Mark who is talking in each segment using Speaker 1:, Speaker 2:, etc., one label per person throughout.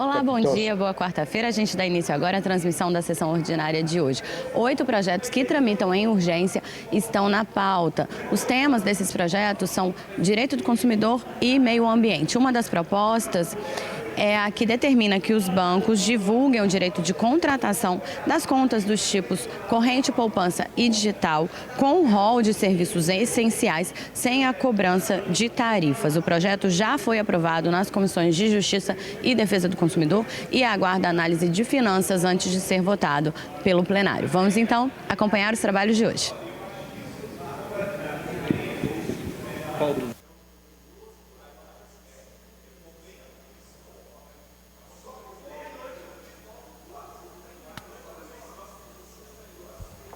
Speaker 1: Olá, bom dia, boa quarta-feira. A gente dá início agora à transmissão da sessão ordinária de hoje. 8 projetos que tramitam em urgência estão na pauta. Os temas desses projetos são direito do consumidor e meio ambiente. Uma das propostas é a que determina que os bancos divulguem o direito de contratação das contas dos tipos corrente, poupança e digital com um rol de serviços essenciais sem a cobrança de tarifas. O projeto já foi aprovado nas comissões de Justiça e Defesa do Consumidor e aguarda análise de finanças antes de ser votado pelo plenário. Vamos então acompanhar os trabalhos de hoje.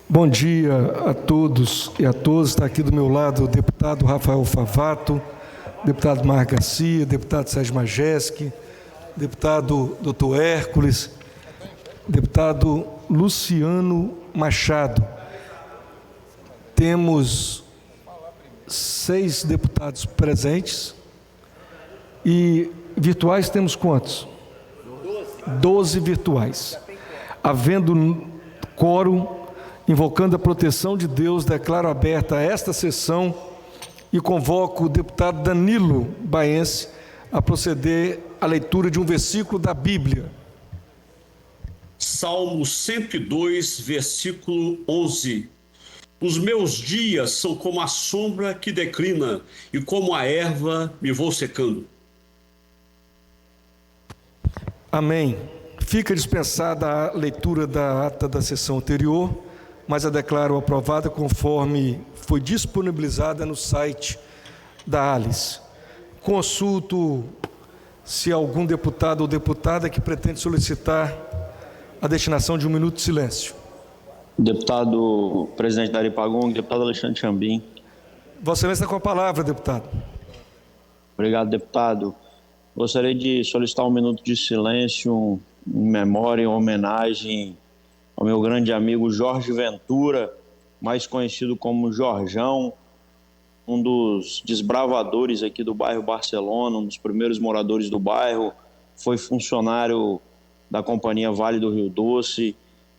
Speaker 2: Bom dia a todos e a todas. Está aqui do meu lado o deputado Rafael Favato, deputado Marco Garcia, deputado Sérgio Majeski, deputado Dr. Hércules, deputado Luciano Machado. Temos 6 deputados presentes e virtuais temos quantos? 12 virtuais. Havendo quórum, invocando a proteção de Deus, declaro aberta esta sessão e convoco o deputado Danilo Baense a proceder à leitura de um versículo da Bíblia.
Speaker 3: Salmo 102, versículo 11. Os meus dias são como a sombra que declina, e como a erva me vou secando.
Speaker 2: Amém. Fica dispensada a leitura da ata da sessão anterior, mas a declaro aprovada conforme foi disponibilizada no site da Alice. Consulto se algum deputado ou deputada que pretende solicitar a destinação de 1 minuto de silêncio.
Speaker 4: Deputado presidente da Aripagong, deputado Alexandre Chambim.
Speaker 2: Vossa Excelência, com a palavra, deputado.
Speaker 4: Obrigado, deputado. Gostaria de solicitar 1 minuto de silêncio em memória, em homenagem ao meu grande amigo Jorge Ventura, mais conhecido como Jorjão, um dos desbravadores aqui do bairro Barcelona, um dos primeiros moradores do bairro, foi funcionário da Companhia Vale do Rio Doce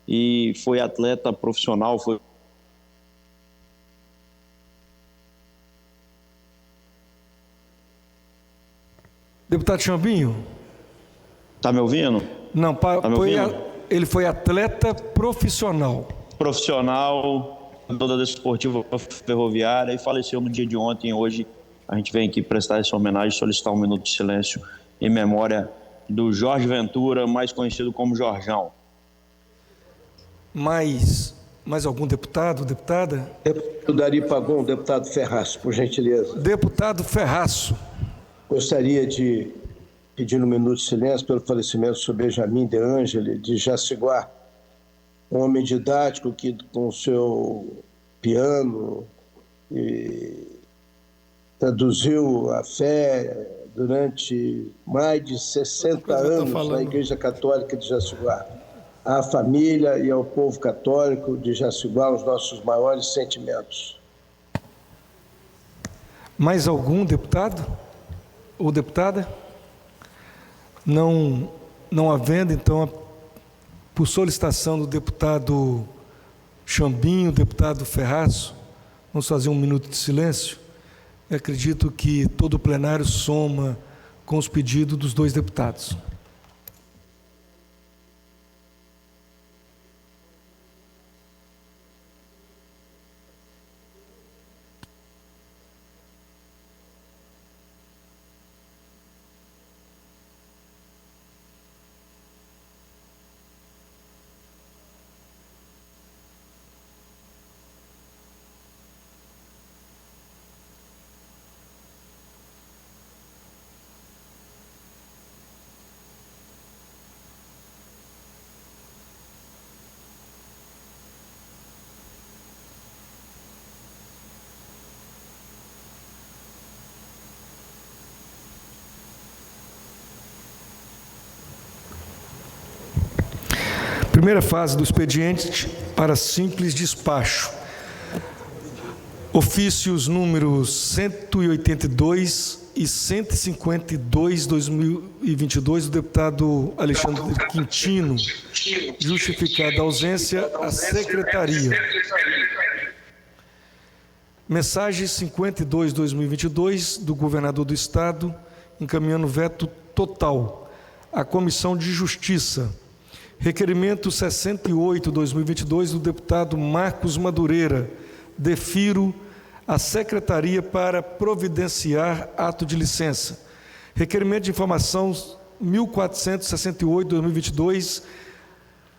Speaker 4: e foi atleta profissional.
Speaker 2: Deputado Chambinho?
Speaker 4: Está me ouvindo?
Speaker 2: Não, ele foi atleta profissional.
Speaker 4: Profissional, toda desportiva ferroviária, e faleceu no dia de ontem. Hoje a gente vem aqui prestar essa homenagem, solicitar 1 minuto de silêncio em memória do Jorge Ventura, mais conhecido como Jorjão.
Speaker 2: Mais algum deputado, deputada?
Speaker 5: Deputado Dari Pagão, deputado Ferraço, por gentileza.
Speaker 2: Deputado Ferraço.
Speaker 5: Gostaria de pedir 1 minuto de silêncio pelo falecimento do Benjamin de Angeli, de Jaciguá, um homem didático que, com o seu piano, traduziu a fé durante mais de 60 anos na Igreja Católica de Jaciguá. À família e ao povo católico de Jaciguá, os nossos maiores sentimentos.
Speaker 2: Mais algum deputado ou deputada? Não havendo, então, por solicitação do deputado Chambinho, deputado Ferraço, vamos fazer 1 minuto de silêncio. Eu acredito que todo o plenário soma com os pedidos dos 2 deputados. Primeira fase do expediente para simples despacho. Ofícios números 182 e 152, 2022, do deputado Alexandre Quintino, justificada a ausência, a secretaria. Mensagem 52, 2022, do governador do Estado, encaminhando veto total à Comissão de Justiça. Requerimento 68, 2022, do deputado Marcos Madureira, defiro a secretaria para providenciar ato de licença. Requerimento de informação 1468, 2022,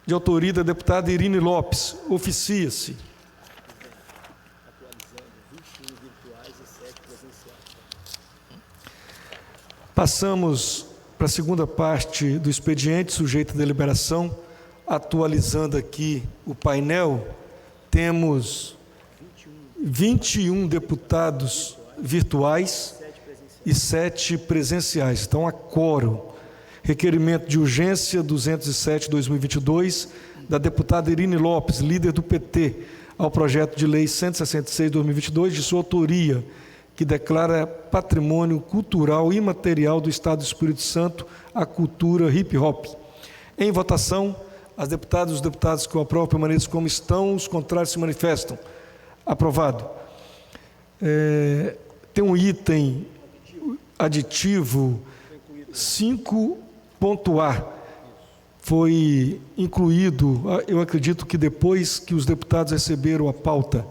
Speaker 2: de autoria da deputada Irine Lopes. Oficia-se. Passamos para a segunda parte do expediente, sujeito à deliberação. Atualizando aqui o painel, temos 21 deputados virtuais e 7 presenciais. Então, a quórum. Requerimento de urgência 207/2022, da deputada Irine Lopes, líder do PT, ao projeto de lei 166/2022, de sua autoria, que declara patrimônio cultural imaterial do Estado do Espírito Santo a cultura hip-hop. Em votação, as deputadas e os deputados que o aprovam permaneçam como estão, os contrários se manifestam. Aprovado. Tem um item aditivo 5.A. Foi incluído, eu acredito que depois que os deputados receberam a pauta,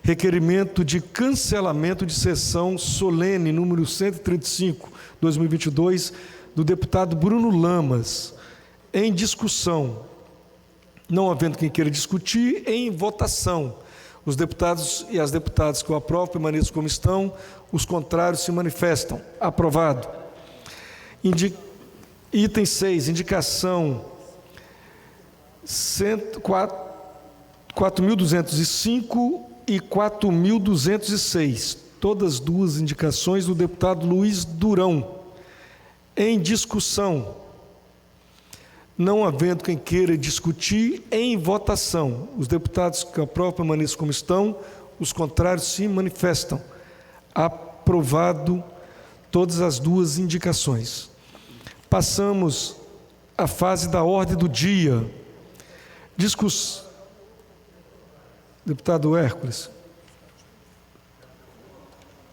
Speaker 2: requerimento de cancelamento de sessão solene, número 135, 2022, do deputado Bruno Lamas, em discussão. Não havendo quem queira discutir, em votação. Os deputados e as deputadas que o aprovam permaneçam como estão, os contrários se manifestam. Aprovado. Item 6, indicação 4.205 e 4.206, todas duas indicações do deputado Luiz Durão. Em discussão, não havendo quem queira discutir, em votação. Os deputados que aprovam permaneçam como estão, os contrários se manifestam. Aprovado todas as duas indicações. Passamos à fase da ordem do dia. Deputado Hércules.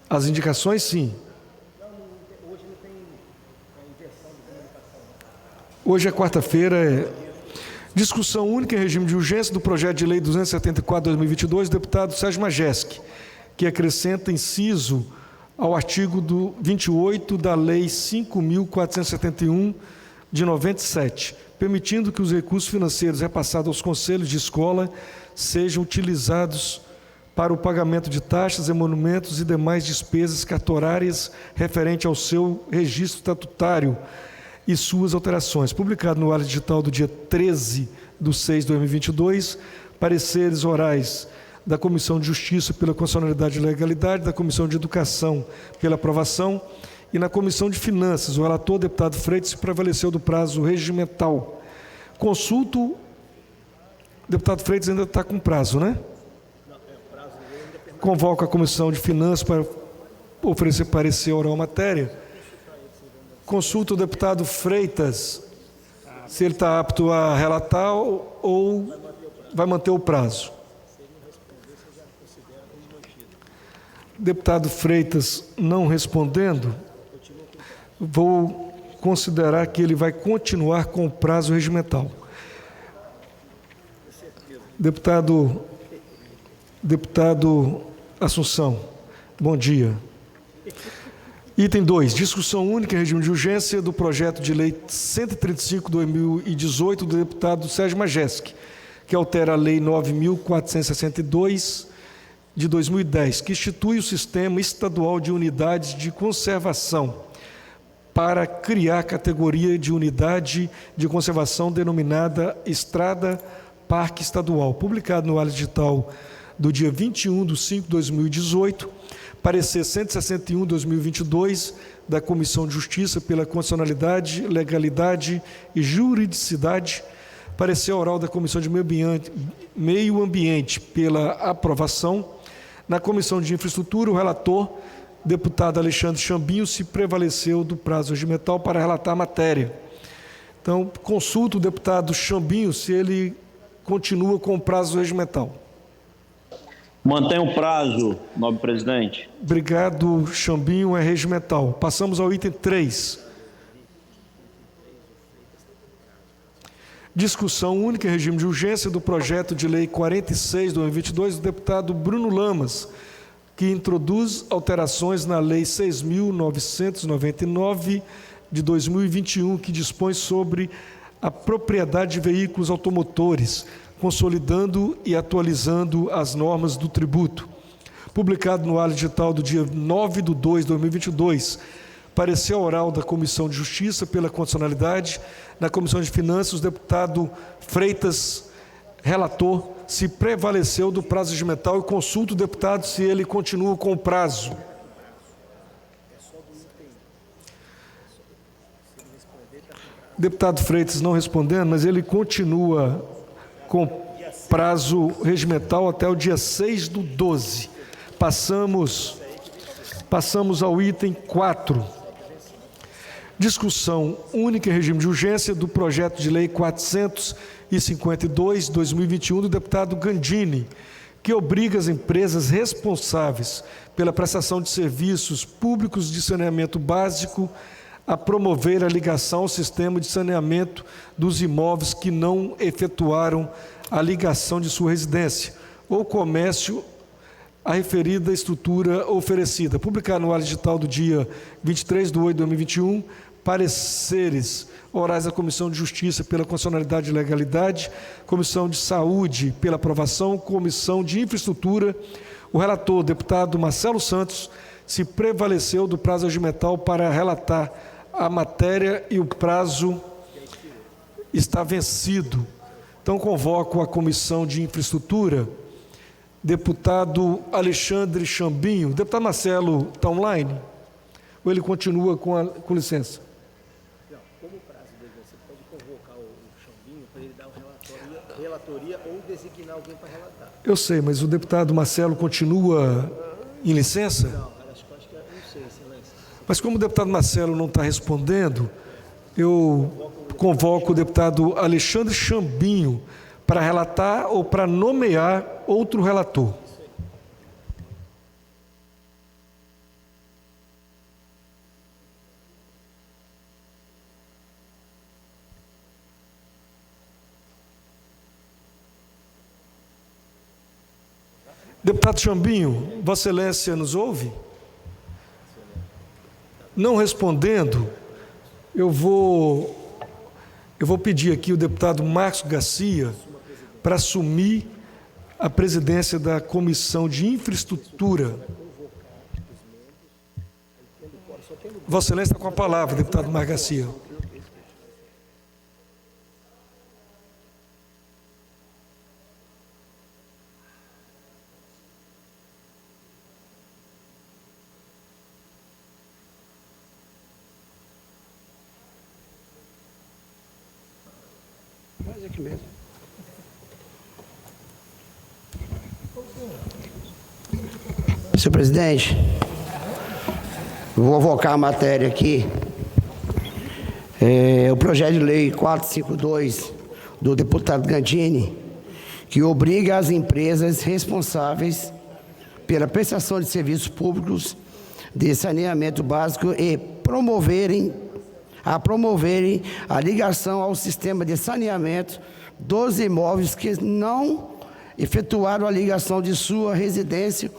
Speaker 2: As indicações, sim. Hoje é quarta-feira. Discussão única em regime de urgência do projeto de lei 274/2022, do deputado Sérgio Majeschi, que acrescenta inciso ao artigo 28 da Lei 5.471, de 97, permitindo que os recursos financeiros repassados aos conselhos de escola sejam utilizados para o pagamento de taxas, emolumentos e demais despesas cartorárias referente ao seu registro estatutário e suas alterações. Publicado no Ato Digital do dia 13/6/2022, pareceres orais da Comissão de Justiça pela Constitucionalidade e Legalidade, da Comissão de Educação pela aprovação e na Comissão de Finanças. O relator, deputado Freitas, se prevaleceu do prazo regimental. Consulto, deputado Freitas ainda está com prazo, né? Convoco a Comissão de Finanças para oferecer parecer oral à matéria. Consulto o deputado Freitas, se ele está apto a relatar ou vai manter o prazo. Deputado Freitas não respondendo, vou considerar que ele vai continuar com o prazo regimental. Deputado Assunção, bom dia. Item 2, discussão única em regime de urgência do projeto de lei 135/2018 do deputado Sérgio Majeschi, que altera a lei 9.462 de 2010, que institui o Sistema Estadual de Unidades de Conservação para criar a categoria de unidade de conservação denominada Estrada Parque Estadual, publicado no Ato Digital do dia 21/5/2018, parecer 161/2022 da Comissão de Justiça pela Constitucionalidade, Legalidade e Juridicidade, parecer oral da Comissão de Meio Ambiente pela aprovação. Na Comissão de Infraestrutura, o relator deputado Alexandre Chambinho se prevaleceu do prazo regimental para relatar a matéria. Então, consulto o deputado Chambinho se ele continua com o prazo regimental.
Speaker 4: Mantém o prazo, nobre presidente.
Speaker 2: Obrigado, Chambinho, é regimental. Passamos ao item 3. Discussão única em regime de urgência do projeto de lei 46/2022 do deputado Bruno Lamas, que introduz alterações na lei 6.999 de 2021, que dispõe sobre a propriedade de veículos automotores, consolidando e atualizando as normas do tributo. Publicado no Ato Digital do dia 9/2/2022, parecer oral da Comissão de Justiça pela constitucionalidade. Na Comissão de Finanças, o deputado Freitas, relator, se prevaleceu do prazo regimental e consulta o deputado se ele continua com o prazo. Deputado Freitas não respondendo, mas ele continua com prazo regimental até o dia 6/12. Passamos ao item 4. Discussão única em regime de urgência do projeto de lei 452/2021 do deputado Gandini, que obriga as empresas responsáveis pela prestação de serviços públicos de saneamento básico a promover a ligação ao sistema de saneamento dos imóveis que não efetuaram a ligação de sua residência ou comércio à referida estrutura oferecida. Publicado no Ato Digital do dia 23/8/2021, pareceres orais da Comissão de Justiça pela constitucionalidade e legalidade, Comissão de Saúde pela aprovação, Comissão de Infraestrutura. O relator, deputado Marcelo Santos, se prevaleceu do prazo regimental para relatar a matéria e o prazo está vencido. Então, convoco a Comissão de Infraestrutura, deputado Alexandre Chambinho. Deputado Marcelo está online? Ou ele continua com licença?
Speaker 6: Não, como o prazo dele, você pode convocar o Chambinho para ele dar uma relatoria ou designar alguém para relatar.
Speaker 2: Eu sei, mas o deputado Marcelo continua em licença?
Speaker 6: Não, acho que não sei, excelência.
Speaker 2: Mas como o deputado Marcelo não está respondendo, eu convoco o deputado Alexandre Chambinho para relatar ou para nomear outro relator. Deputado Chambinho, Vossa Excelência nos ouve? Não respondendo, eu vou pedir aqui o deputado Marcos Garcia para assumir a presidência da Comissão de Infraestrutura. Vossa Excelência está com a palavra, deputado Marcos Garcia.
Speaker 7: Faz aqui mesmo. Senhor presidente, vou avocar a matéria aqui. O projeto de lei 452 do deputado Gandini, que obriga as empresas responsáveis pela prestação de serviços públicos de saneamento básico a promoverem a ligação ao sistema de saneamento dos imóveis que não efetuaram a ligação de sua residência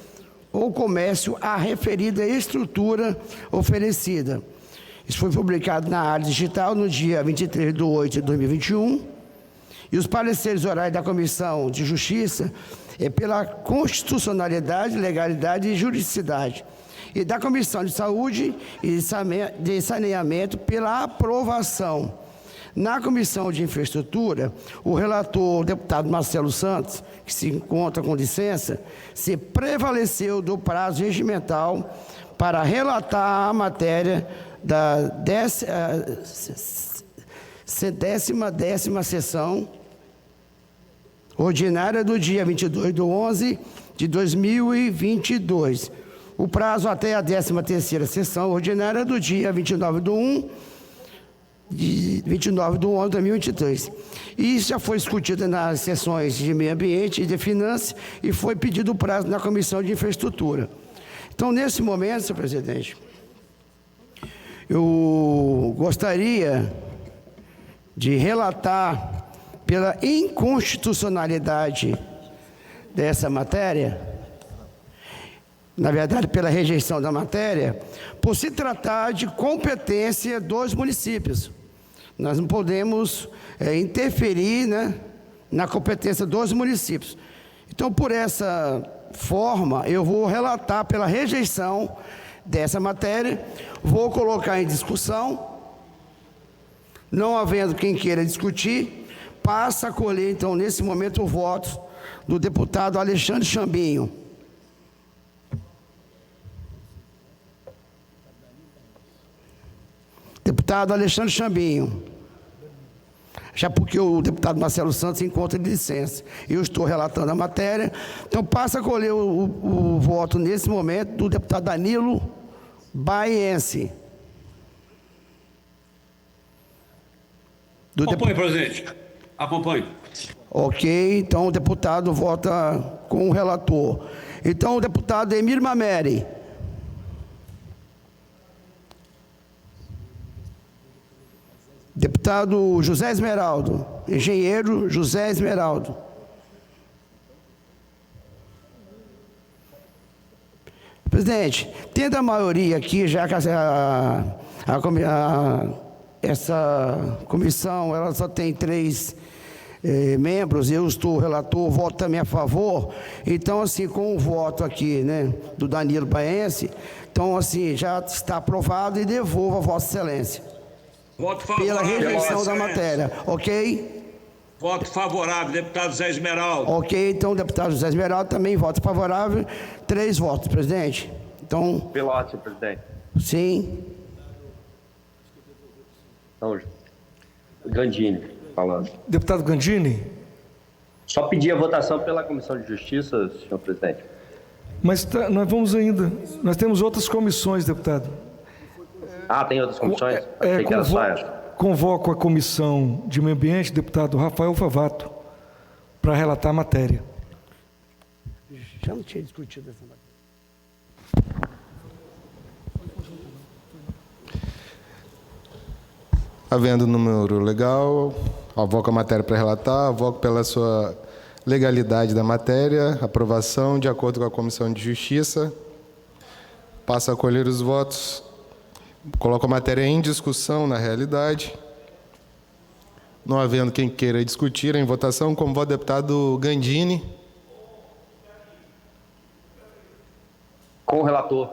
Speaker 7: ou comércio à referida estrutura oferecida. Isso foi publicado na Ato Digital no dia 23/8/2021, e os pareceres orais da Comissão de Justiça pela constitucionalidade, legalidade e juridicidade, e da Comissão de Saúde e de Saneamento pela aprovação. Na Comissão de Infraestrutura, o relator, o deputado Marcelo Santos, que se encontra com licença, se prevaleceu do prazo regimental para relatar a matéria da 10ª sessão ordinária do dia 22/11/2022. o prazo até a 13ª sessão ordinária do dia 29/1 de 2023. E isso já foi discutido nas sessões de Meio Ambiente e de Finanças e foi pedido o prazo na Comissão de Infraestrutura. Então, nesse momento, senhor presidente, eu gostaria de relatar pela inconstitucionalidade dessa matéria, na verdade, pela rejeição da matéria, por se tratar de competência dos municípios. Nós não podemos interferir, né, na competência dos municípios. Então, por essa forma, eu vou relatar pela rejeição dessa matéria, vou colocar em discussão, não havendo quem queira discutir, passa a colher, então, nesse momento, o voto do deputado Alexandre Chambinho. Deputado Alexandre Chambinho. Já porque o deputado Marcelo Santos se encontra de licença. Eu estou relatando a matéria. Então, passa a colher o voto, nesse momento, do deputado Danilo Baiense.
Speaker 3: Acompanhe, presidente. Acompanhe.
Speaker 7: Ok, então o deputado vota com o relator. Então, o deputado Emir Mameri. Deputado José Esmeraldo, engenheiro José Esmeraldo. Presidente, tendo a maioria aqui, já que essa comissão ela só tem 3 membros, eu estou relator, voto também a favor, então assim, com o voto aqui, né, do Danilo Baiense, então assim, já está aprovado e devolvo a Vossa Excelência.
Speaker 3: Voto favorável.
Speaker 7: Pela rejeição da matéria, ok?
Speaker 3: Voto favorável, deputado Zé Esmeraldo.
Speaker 7: Ok, então o deputado José Esmeraldo também vota favorável. 3 votos, presidente. Então.
Speaker 8: Pelo senhor presidente.
Speaker 7: Sim.
Speaker 8: Então, Gandini falando.
Speaker 2: Deputado Gandini?
Speaker 8: Só pedir a votação pela Comissão de Justiça, senhor presidente.
Speaker 2: Mas nós vamos ainda. Nós temos outras comissões, deputado.
Speaker 8: Ah, tem outras comissões? Achei que era só essa.
Speaker 2: Convoco a Comissão de Meio Ambiente, deputado Rafael Favato, para relatar a matéria.
Speaker 7: Já não tinha discutido essa matéria.
Speaker 9: Havendo número legal, avoco a matéria para relatar, avoco pela sua legalidade da matéria, aprovação de acordo com a Comissão de Justiça. Passo a colher os votos. Coloco a matéria em discussão, na realidade. Não havendo quem queira discutir, em votação, como voto deputado Gandini.
Speaker 8: Com o relator.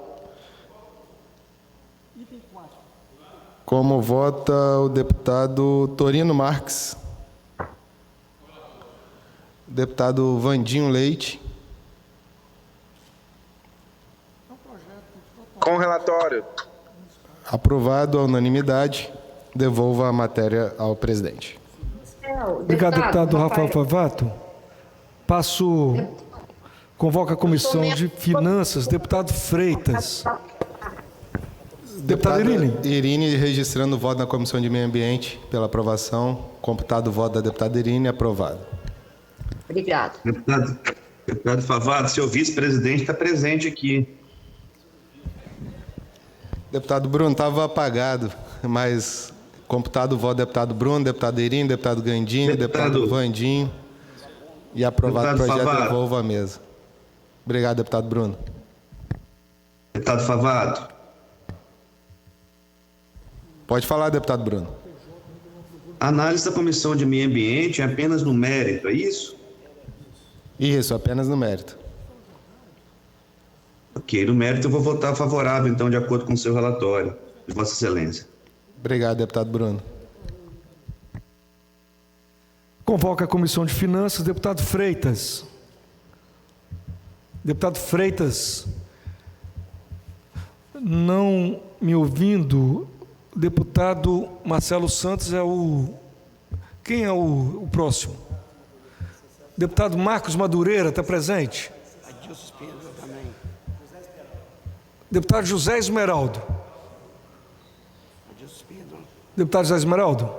Speaker 9: Como vota o deputado Torino Marques. Deputado Vandinho Leite.
Speaker 10: Com o relatório.
Speaker 9: Aprovado a unanimidade. Devolvo a matéria ao presidente.
Speaker 2: Obrigado, deputado Rafael Favato. Convoca a Comissão de Finanças, deputado Freitas. Deputado Irine.
Speaker 9: Irine registrando o voto na Comissão de Meio Ambiente pela aprovação. Computado o voto da deputada Irine, aprovado.
Speaker 11: Obrigado.
Speaker 10: Deputado Favato, seu vice-presidente está presente aqui.
Speaker 9: Deputado Bruno, estava apagado, mas computado o voto do deputado Bruno, deputado Irine, deputado Gandini, deputado Vandinho e aprovado o projeto, devolvo à mesa. Obrigado, deputado Bruno.
Speaker 10: Deputado Favato.
Speaker 9: Pode falar, deputado Bruno.
Speaker 10: A análise da Comissão de Meio Ambiente é apenas no mérito, é isso?
Speaker 9: Isso, apenas no mérito.
Speaker 10: Ok, no mérito eu vou votar favorável, então, de acordo com o seu relatório, de Vossa Excelência.
Speaker 9: Obrigado, deputado Bruno.
Speaker 2: Convoca a Comissão de Finanças, deputado Freitas. Deputado Freitas, não me ouvindo, deputado Marcelo Santos é o... Quem é o próximo? Deputado Marcos Madureira, está presente? Deputado José Esmeraldo. Deputado José Esmeraldo.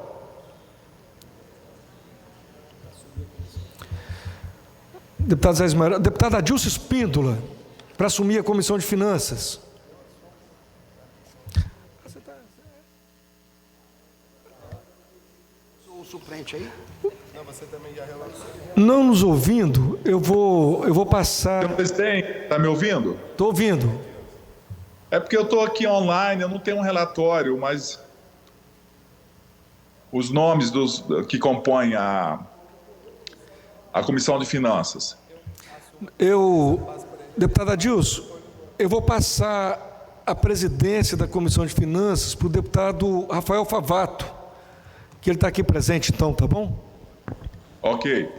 Speaker 2: Deputado José Esmeraldo. Deputado Adilson Espíndola, para assumir a Comissão de Finanças.
Speaker 7: O suplente aí?
Speaker 9: Não, você também já relatou.
Speaker 2: Não nos ouvindo, eu vou passar...
Speaker 12: Senhor presidente, está me ouvindo?
Speaker 2: Estou ouvindo.
Speaker 12: É porque eu estou aqui online, eu não tenho um relatório, mas os nomes que compõem a Comissão de Finanças.
Speaker 2: Deputado Adilson, eu vou passar a presidência da Comissão de Finanças para o deputado Rafael Favato, que ele está aqui presente, então, tá bom?
Speaker 12: Ok.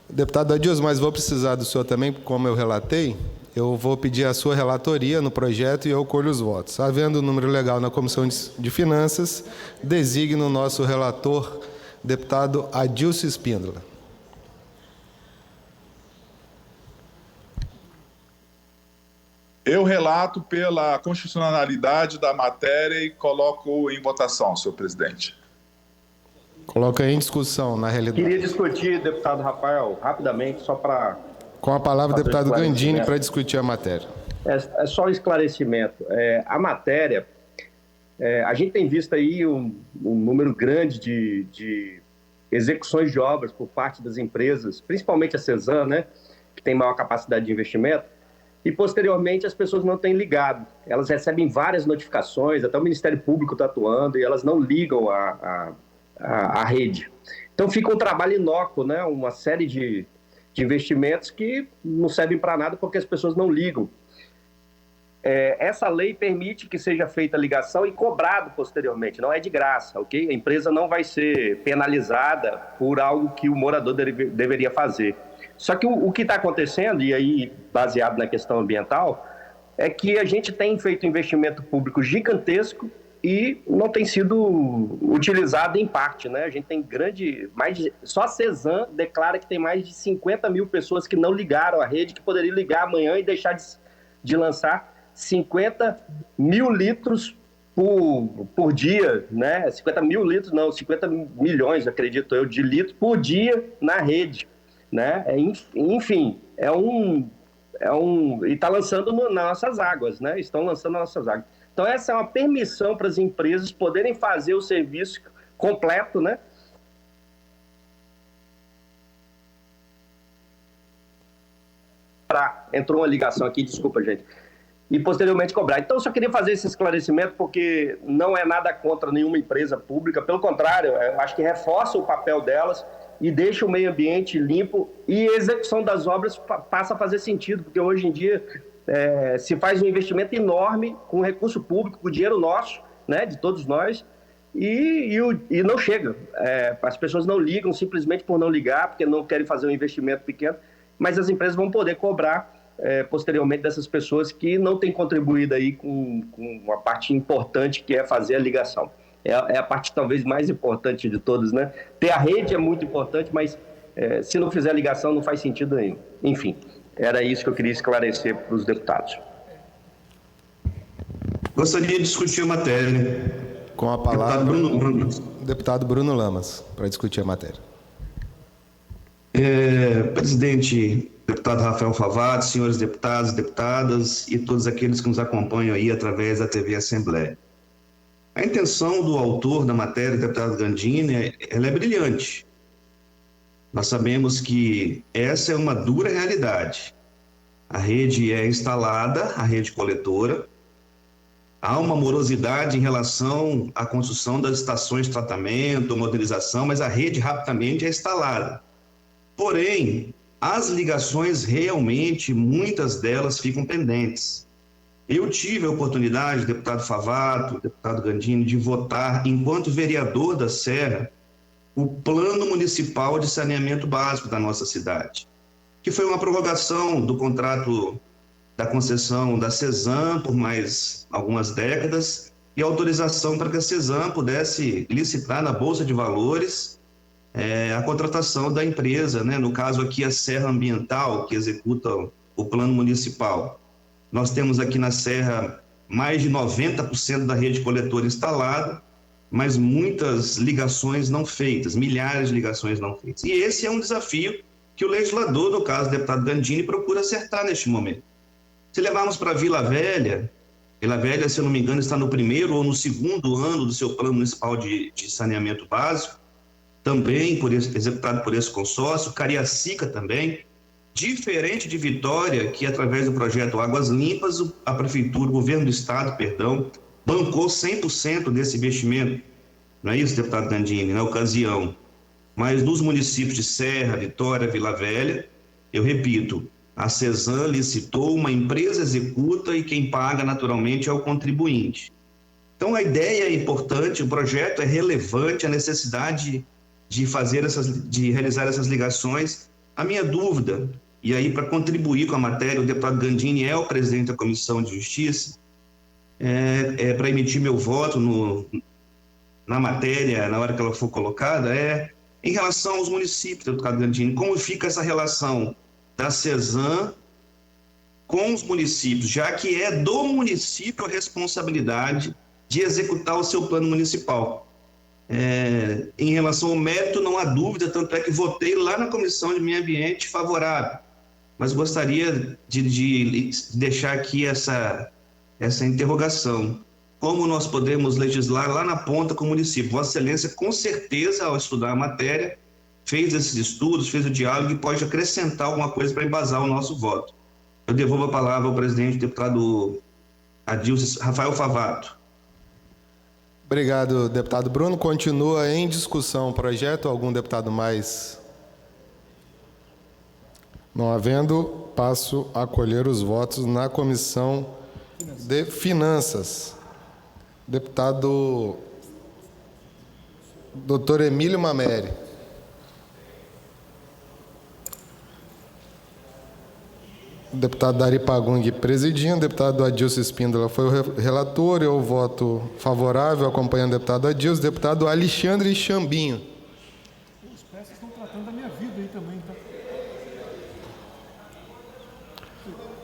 Speaker 9: Deputado Adilson, mas vou precisar do senhor também, como eu relatei, eu vou pedir a sua relatoria no projeto e eu colho os votos. Havendo o número legal na Comissão de Finanças, designo o nosso relator, deputado Adilson Espíndola.
Speaker 12: Eu relato pela constitucionalidade da matéria e coloco em votação, senhor presidente.
Speaker 9: Coloca em discussão, na realidade.
Speaker 8: Queria discutir, deputado Rafael, rapidamente, só para...
Speaker 9: Com a palavra, deputado Gandini, para discutir a matéria.
Speaker 8: É só um esclarecimento. A matéria, a gente tem visto aí um número grande de execuções de obras por parte das empresas, principalmente a Cesan, né, que tem maior capacidade de investimento, e posteriormente as pessoas não têm ligado. Elas recebem várias notificações, até o Ministério Público está atuando, e elas não ligam a rede. Então fica um trabalho inócuo, né? Uma série de investimentos que não servem para nada porque as pessoas não ligam. Essa lei permite que seja feita a ligação e cobrado posteriormente, não é de graça, ok? A empresa não vai ser penalizada por algo que o morador deveria fazer. Só que o que está acontecendo, e aí baseado na questão ambiental, é que a gente tem feito investimento público gigantesco e não tem sido utilizado em parte, né? A gente tem só a Cesan declara que tem mais de 50 mil pessoas que não ligaram à rede, que poderiam ligar amanhã e deixar de lançar 50 mil litros por dia, né? 50 mil litros, não, 50 milhões, acredito eu, de litros por dia na rede, né? Enfim, e está lançando nas nossas águas, né? Estão lançando nas nossas águas. Então, essa é uma permissão para as empresas poderem fazer o serviço completo, né? Entrou uma ligação aqui, desculpa, gente. E posteriormente cobrar. Então, eu só queria fazer esse esclarecimento porque não é nada contra nenhuma empresa pública. Pelo contrário, eu acho que reforça o papel delas e deixa o meio ambiente limpo e a execução das obras passa a fazer sentido, porque hoje em dia se faz um investimento enorme com recurso público, com dinheiro nosso, né, de todos nós, e não chega. As pessoas não ligam simplesmente por não ligar, porque não querem fazer um investimento pequeno, mas as empresas vão poder cobrar posteriormente dessas pessoas que não têm contribuído aí com uma parte importante que é fazer a ligação. É a parte talvez mais importante de todas, né? Ter a rede é muito importante, mas se não fizer a ligação não faz sentido nenhum. Enfim, era isso que eu queria esclarecer para os deputados.
Speaker 10: Gostaria de discutir a matéria.
Speaker 9: Com a palavra, deputado Bruno Lamas, para discutir a matéria.
Speaker 10: Presidente, deputado Rafael Favato, senhores deputados, deputadas e todos aqueles que nos acompanham aí através da TV Assembleia. A intenção do autor da matéria, deputado Gandini, ela é brilhante. Nós sabemos que essa é uma dura realidade. A rede é instalada, a rede coletora, há uma morosidade em relação à construção das estações de tratamento, modernização, mas a rede rapidamente é instalada. Porém, as ligações realmente, muitas delas ficam pendentes. Eu tive a oportunidade, deputado Favato, deputado Gandini, de votar, enquanto vereador da Serra, o Plano Municipal de Saneamento Básico da nossa cidade, que foi uma prorrogação do contrato da concessão da Cesan por mais algumas décadas e autorização para que a Cesan pudesse licitar na Bolsa de Valores a contratação da empresa, né? No caso aqui a Serra Ambiental, que executa o plano municipal. Nós temos aqui na Serra mais de 90% da rede coletora instalada, mas muitas ligações não feitas, milhares de ligações não feitas. E esse é um desafio que o legislador, no caso do deputado Gandini, procura acertar neste momento. Se levarmos para Vila Velha, se eu não me engano, está no primeiro ou no segundo ano do seu plano municipal de saneamento básico, também executado por esse consórcio, Cariacica também, diferente de Vitória, que através do projeto Águas Limpas, a prefeitura, o governo do estado, bancou 100% desse investimento. Não é isso, deputado Gandini, na ocasião. Mas nos municípios de Serra, Vitória, Vila Velha, eu repito, a CESAM licitou, uma empresa executa e quem paga naturalmente é o contribuinte. Então a ideia é importante, o projeto é relevante, a necessidade de realizar essas ligações. A minha dúvida, e aí para contribuir com a matéria, o deputado Gandini é o presidente da Comissão de Justiça, para emitir meu voto na matéria, na hora que ela for colocada, em relação aos municípios, deputado Gandini, como fica essa relação da CESAM com os municípios, já que é do município a responsabilidade de executar o seu plano municipal. Em relação ao mérito, não há dúvida, tanto é que votei lá na Comissão de Meio Ambiente favorável, mas gostaria de deixar aqui essa interrogação. Como nós podemos legislar lá na ponta com o município? Vossa Excelência, com certeza, ao estudar a matéria, fez esses estudos, fez o diálogo e pode acrescentar alguma coisa para embasar o nosso voto. Eu devolvo a palavra ao presidente, deputado Adilson Rafael Favato.
Speaker 9: Obrigado, deputado Bruno. Continua em discussão o projeto. Algum deputado mais? Não havendo, passo a colher os votos na Comissão de Finanças. Deputado Dr. Emílio Mameri. Deputado Dari Pagung presidindo, deputado Adilson Espíndola foi o relator, eu voto favorável, acompanhando o deputado Adilson, deputado Alexandre Chambinho.
Speaker 2: Os peças estão tratando da minha vida aí também, tá?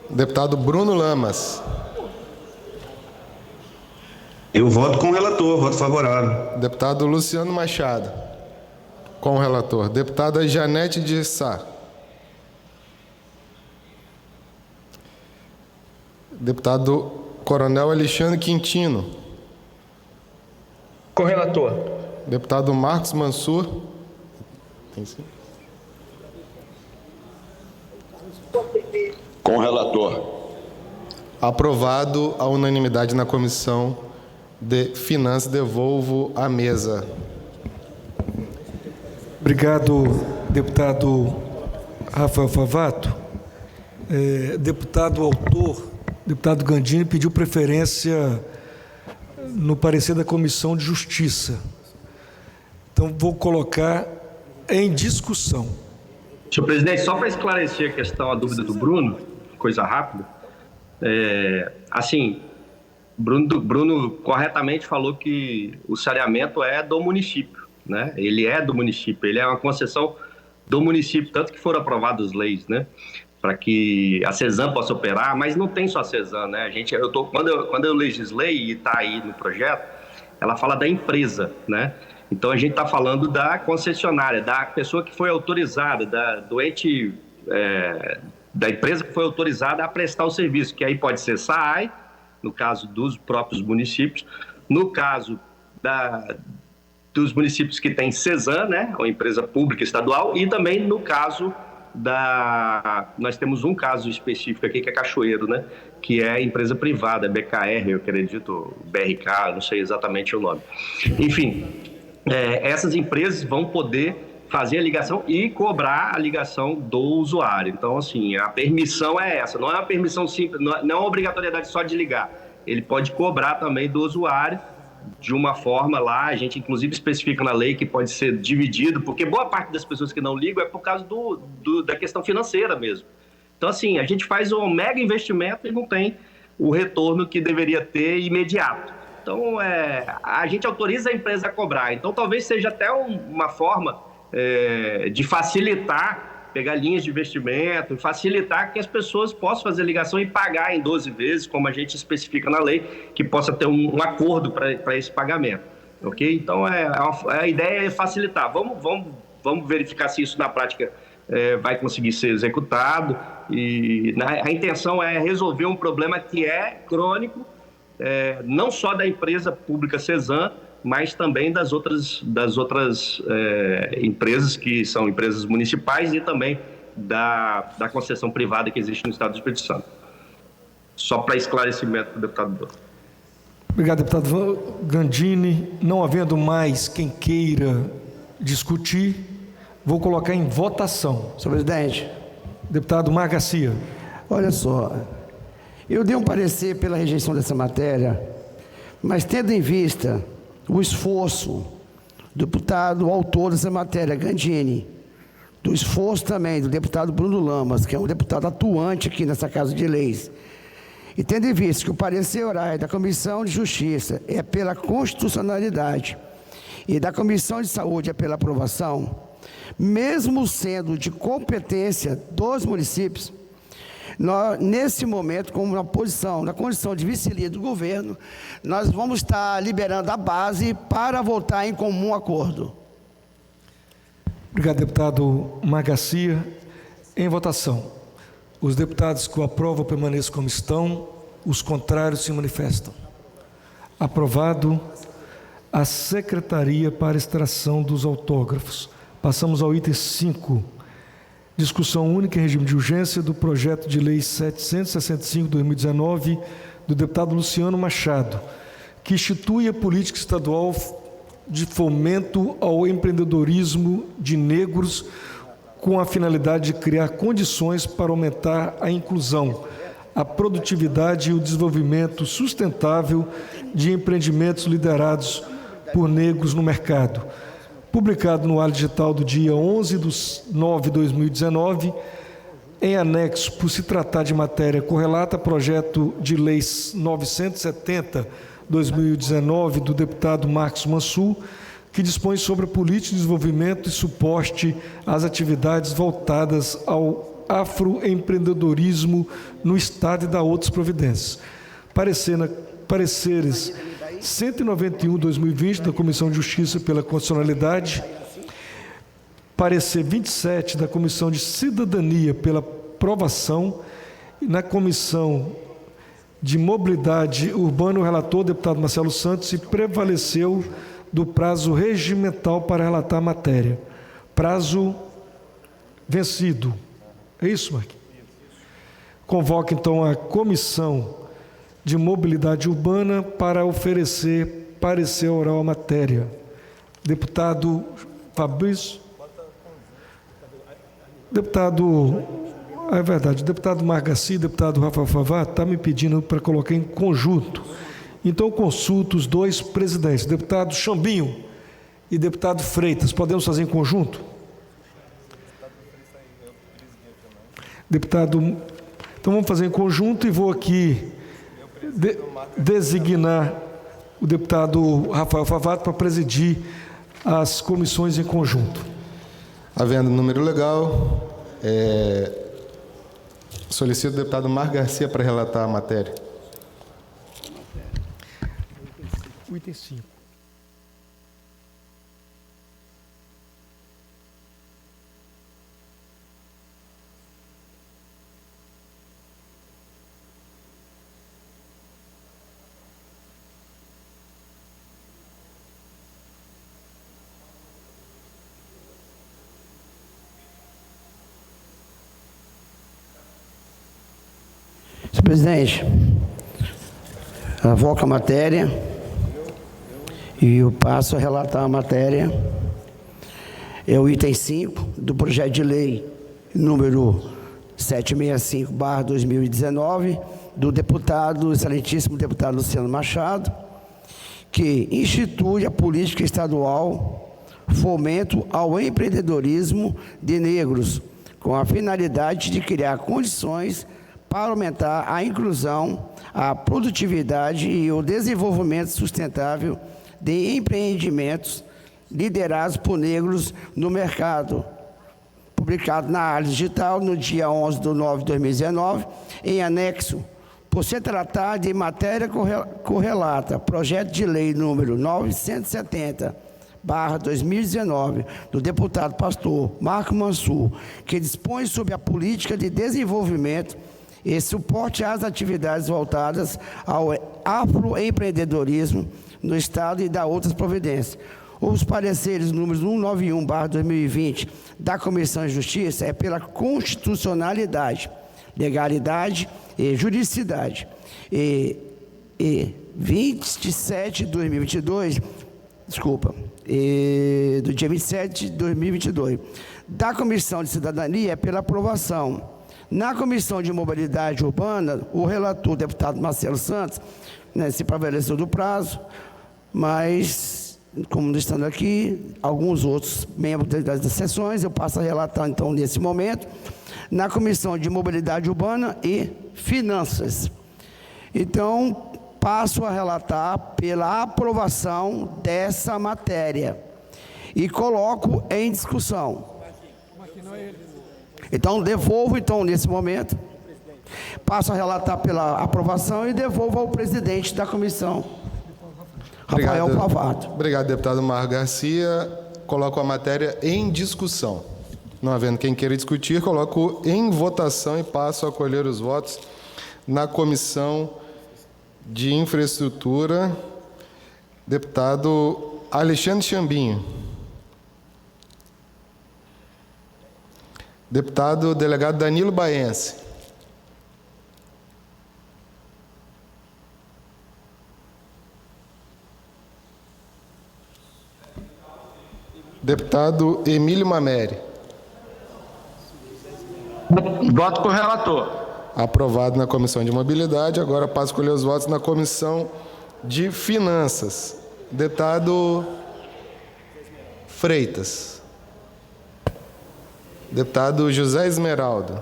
Speaker 9: Deputado Bruno Lamas.
Speaker 10: Eu voto com o relator, voto favorável.
Speaker 9: Deputado Luciano Machado. Com o relator. Deputada Janete de Sá. Deputado Coronel Alexandre Quintino.
Speaker 6: Com o relator.
Speaker 9: Deputado Marcos Mansur.
Speaker 4: Com o relator.
Speaker 9: Aprovado a unanimidade na Comissão de Finanças. Devolvo à mesa.
Speaker 2: Obrigado, deputado Rafael Favato. Deputado autor, deputado Gandini, pediu preferência no parecer da Comissão de Justiça. Então, vou colocar em discussão.
Speaker 8: Senhor presidente, só para esclarecer a questão, a dúvida do Bruno, coisa rápida. Bruno corretamente falou que o saneamento é do município, né? Ele é do município, ele é uma concessão do município, tanto que foram aprovadas leis, né? Para que a CESAM possa operar, mas não tem só a CESAM, né? Quando eu legislei e está aí no projeto, ela fala da empresa, né? Então a gente está falando da concessionária, da pessoa que foi autorizada, da empresa que foi autorizada a prestar o serviço, que aí pode ser SAAI, no caso dos próprios municípios, no caso dos municípios que tem CESAM, né, uma empresa pública estadual, e também no caso nós temos um caso específico aqui que é Cachoeiro, né, que é empresa privada, BKR, eu acredito, BRK, não sei exatamente o nome. Enfim, essas empresas vão poder fazer a ligação e cobrar a ligação do usuário. Então, assim, a permissão é essa, não é uma permissão simples, não é uma obrigatoriedade só de ligar. Ele pode cobrar também do usuário de uma forma lá, a gente inclusive especifica na lei que pode ser dividido, porque boa parte das pessoas que não ligam é por causa da questão financeira mesmo. Então, assim, a gente faz um mega investimento e não tem o retorno que deveria ter imediato. Então, a gente autoriza a empresa a cobrar. Então, talvez seja até uma forma de facilitar pegar linhas de investimento, facilitar que as pessoas possam fazer ligação e pagar em 12 vezes, como a gente especifica na lei, que possa ter um acordo para esse pagamento. Ok? Então, a ideia é facilitar. Vamos verificar se isso na prática vai conseguir ser executado. E a intenção é resolver um problema que é crônico, não só da empresa pública Cesan, mas também das outras empresas que são empresas municipais e também da concessão privada que existe no Estado do Espírito Santo. Só para esclarecimento do deputado Dor.
Speaker 2: Obrigado, deputado Gandini. Não havendo mais quem queira discutir, vou colocar em votação.
Speaker 7: Senhor presidente.
Speaker 2: Deputado Mar Garcia.
Speaker 7: Olha só, eu dei um parecer pela rejeição dessa matéria, mas tendo em vista o esforço do deputado autor dessa matéria, Gandini, do esforço também do deputado Bruno Lamas, que é um deputado atuante aqui nessa Casa de Leis, e tendo em vista que o parecer oral da Comissão de Justiça é pela constitucionalidade e da Comissão de Saúde é pela aprovação, mesmo sendo de competência dos municípios, nós, nesse momento, como na condição de vice-líder do governo, nós vamos estar liberando a base para votar em comum acordo.
Speaker 2: Obrigado, deputado Mar Garcia. Em votação, os deputados que o aprovam permaneçam como estão, os contrários se manifestam. Aprovado a Secretaria para extração dos autógrafos. Passamos ao item 5. Discussão única em regime de urgência do projeto de lei 765/2019 do deputado Luciano Machado, que institui a política estadual de fomento ao empreendedorismo de negros com a finalidade de criar condições para aumentar a inclusão, a produtividade e o desenvolvimento sustentável de empreendimentos liderados por negros no mercado. Publicado no Ar Digital do dia 11/9/2019, em anexo, por se tratar de matéria correlata, projeto de lei 970/2019 do deputado Marcos Mansur, que dispõe sobre a política de desenvolvimento e suporte às atividades voltadas ao afroempreendedorismo no Estado e da outras providências. Pareceres 191/2020 da Comissão de Justiça pela Constitucionalidade, parecer 27 da Comissão de Cidadania pela aprovação, e na Comissão de Mobilidade Urbana, o relator, deputado Marcelo Santos, se prevaleceu do prazo regimental para relatar a matéria. Prazo vencido. É isso, Marquinhos? Convoco, então, a Comissão de Mobilidade Urbana para oferecer parecer oral à matéria. Deputado Fabrício. Deputado, é verdade, deputado Mar Garcia, deputado Rafael Favato, está me pedindo para colocar em conjunto. Então, consulto os dois presidentes, deputado Chambinho e deputado Freitas. Podemos fazer em conjunto? Deputado, então vamos fazer em conjunto e vou aqui designar o deputado Rafael Favato para presidir as comissões em conjunto.
Speaker 9: Havendo número legal, solicito o deputado Mar Garcia para relatar a matéria.
Speaker 2: O item 5.
Speaker 7: Senhor presidente, avoco a matéria e eu passo a relatar a matéria. É o item 5 do projeto de lei número 765/2019 do deputado, excelentíssimo deputado Luciano Machado, que institui a política estadual fomento ao empreendedorismo de negros, com a finalidade de criar condições para aumentar a inclusão, a produtividade e o desenvolvimento sustentável de empreendimentos liderados por negros no mercado, publicado na Área Digital no dia 11/9/2019, em anexo, por se tratar de matéria correlata, projeto de lei número 970/2019, do deputado pastor Marco Mansur, que dispõe sobre a política de desenvolvimento e suporte às atividades voltadas ao afroempreendedorismo no Estado e da outras providências. Os pareceres números 191/2020 da Comissão de Justiça é pela constitucionalidade, legalidade e juridicidade. E 27/2022, do dia 27/2022, da Comissão de Cidadania é pela aprovação. Na Comissão de Mobilidade Urbana, o relator, o deputado Marcelo Santos, se prevaleceu do prazo, mas, como não estando aqui, alguns outros membros das sessões, eu passo a relatar, então, nesse momento, na Comissão de Mobilidade Urbana e Finanças. Então, passo a relatar pela aprovação dessa matéria e coloco em discussão. Então, devolvo, nesse momento, passo a relatar pela aprovação e devolvo ao presidente da comissão, Rafael Favato.
Speaker 9: Obrigado, deputado Marco Garcia. Coloco a matéria em discussão. Não havendo quem queira discutir, coloco em votação e passo a colher os votos na Comissão de Infraestrutura. Deputado Alexandre Chambinho. Deputado delegado Danilo Baense. Deputado Emílio Mameri.
Speaker 13: Voto com o relator.
Speaker 9: Aprovado na Comissão de Mobilidade. Agora passo a escolher os votos na Comissão de Finanças. Deputado Freitas. Deputado José Esmeraldo.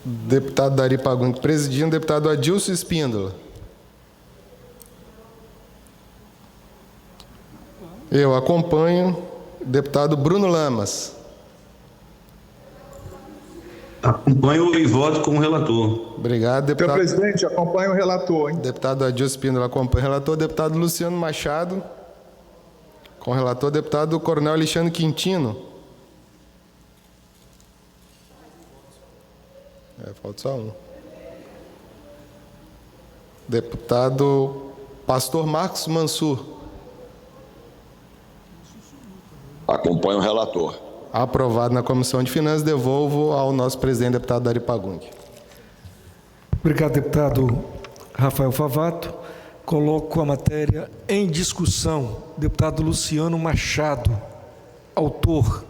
Speaker 9: Deputado Dari Pagundes presidindo. Deputado Adilson Espíndola. Eu acompanho. Deputado Bruno Lamas.
Speaker 10: Acompanho e voto como relator.
Speaker 9: Obrigado, deputado.
Speaker 12: Senhor presidente, acompanho o relator, hein?
Speaker 9: Deputado Adilson Espíndola acompanha o relator. Deputado Luciano Machado. Com o relator, deputado Coronel Alexandre Quintino. Falta só um. Deputado Pastor Marcos Mansur.
Speaker 14: Acompanho o relator.
Speaker 9: Aprovado na Comissão de Finanças. Devolvo ao nosso presidente, deputado Dari Pagundes.
Speaker 2: Obrigado, deputado Rafael Favato. Coloco a matéria em discussão. Deputado Luciano Machado, autor.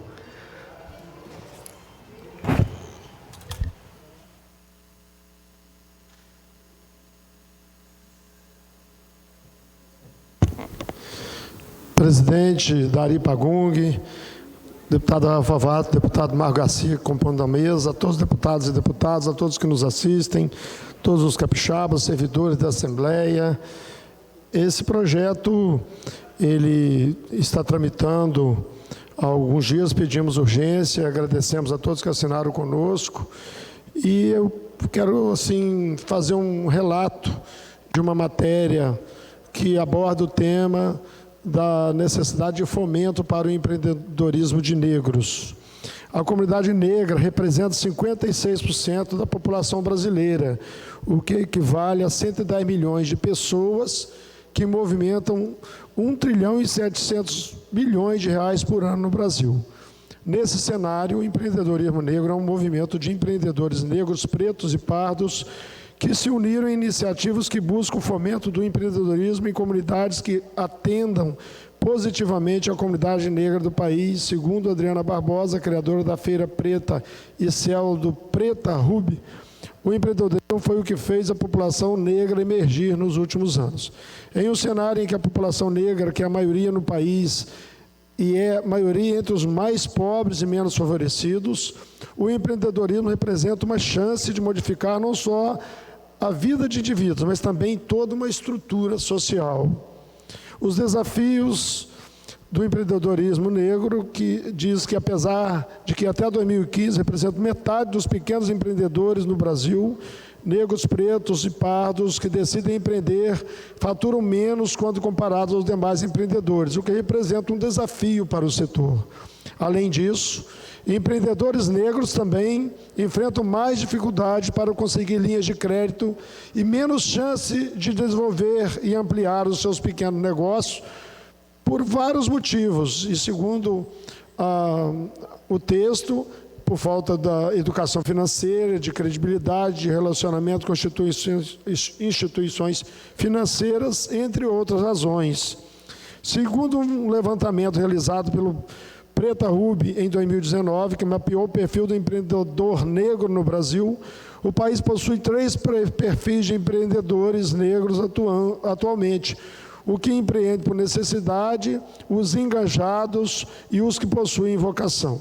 Speaker 15: Presidente Dari Pagundes, deputado Rafael Favato, deputado Marco Garcia, compondo a mesa, a todos os deputados e deputadas, a todos que nos assistem, todos os capixabas, servidores da Assembleia. Esse projeto, ele está tramitando há alguns dias, pedimos urgência, agradecemos a todos que assinaram conosco, e eu quero, assim, fazer um relato de uma matéria que aborda o tema da necessidade de fomento para o empreendedorismo de negros. A comunidade negra representa 56% da população brasileira, o que equivale a 110 milhões de pessoas que movimentam 1,7 trilhão de reais por ano no Brasil. Nesse cenário, o empreendedorismo negro é um movimento de empreendedores negros, pretos e pardos que se uniram em iniciativas que buscam o fomento do empreendedorismo em comunidades que atendam positivamente a comunidade negra do país. Segundo Adriana Barbosa, criadora da Feira Preta e Céu do Preta Ruby, o empreendedorismo foi o que fez a população negra emergir nos últimos anos. Em um cenário em que a população negra, que é a maioria no país, e é a maioria entre os mais pobres e menos favorecidos, o empreendedorismo representa uma chance de modificar não só a vida de indivíduos, mas também toda uma estrutura social. Os desafios do empreendedorismo negro, que diz que, apesar de que até 2015 representa metade dos pequenos empreendedores no Brasil, negros, pretos e pardos que decidem empreender faturam menos quando comparados aos demais empreendedores, o que representa um desafio para o setor. Além disso, empreendedores negros também enfrentam mais dificuldade para conseguir linhas de crédito e menos chance de desenvolver e ampliar os seus pequenos negócios por vários motivos. E segundo o texto, por falta da educação financeira, de credibilidade, de relacionamento com instituições financeiras, entre outras razões. Segundo um levantamento realizado pelo Preta Ruby em 2019, que mapeou o perfil do empreendedor negro no Brasil, o país possui 3 perfis de empreendedores negros atualmente: o que empreende por necessidade, os engajados e os que possuem vocação.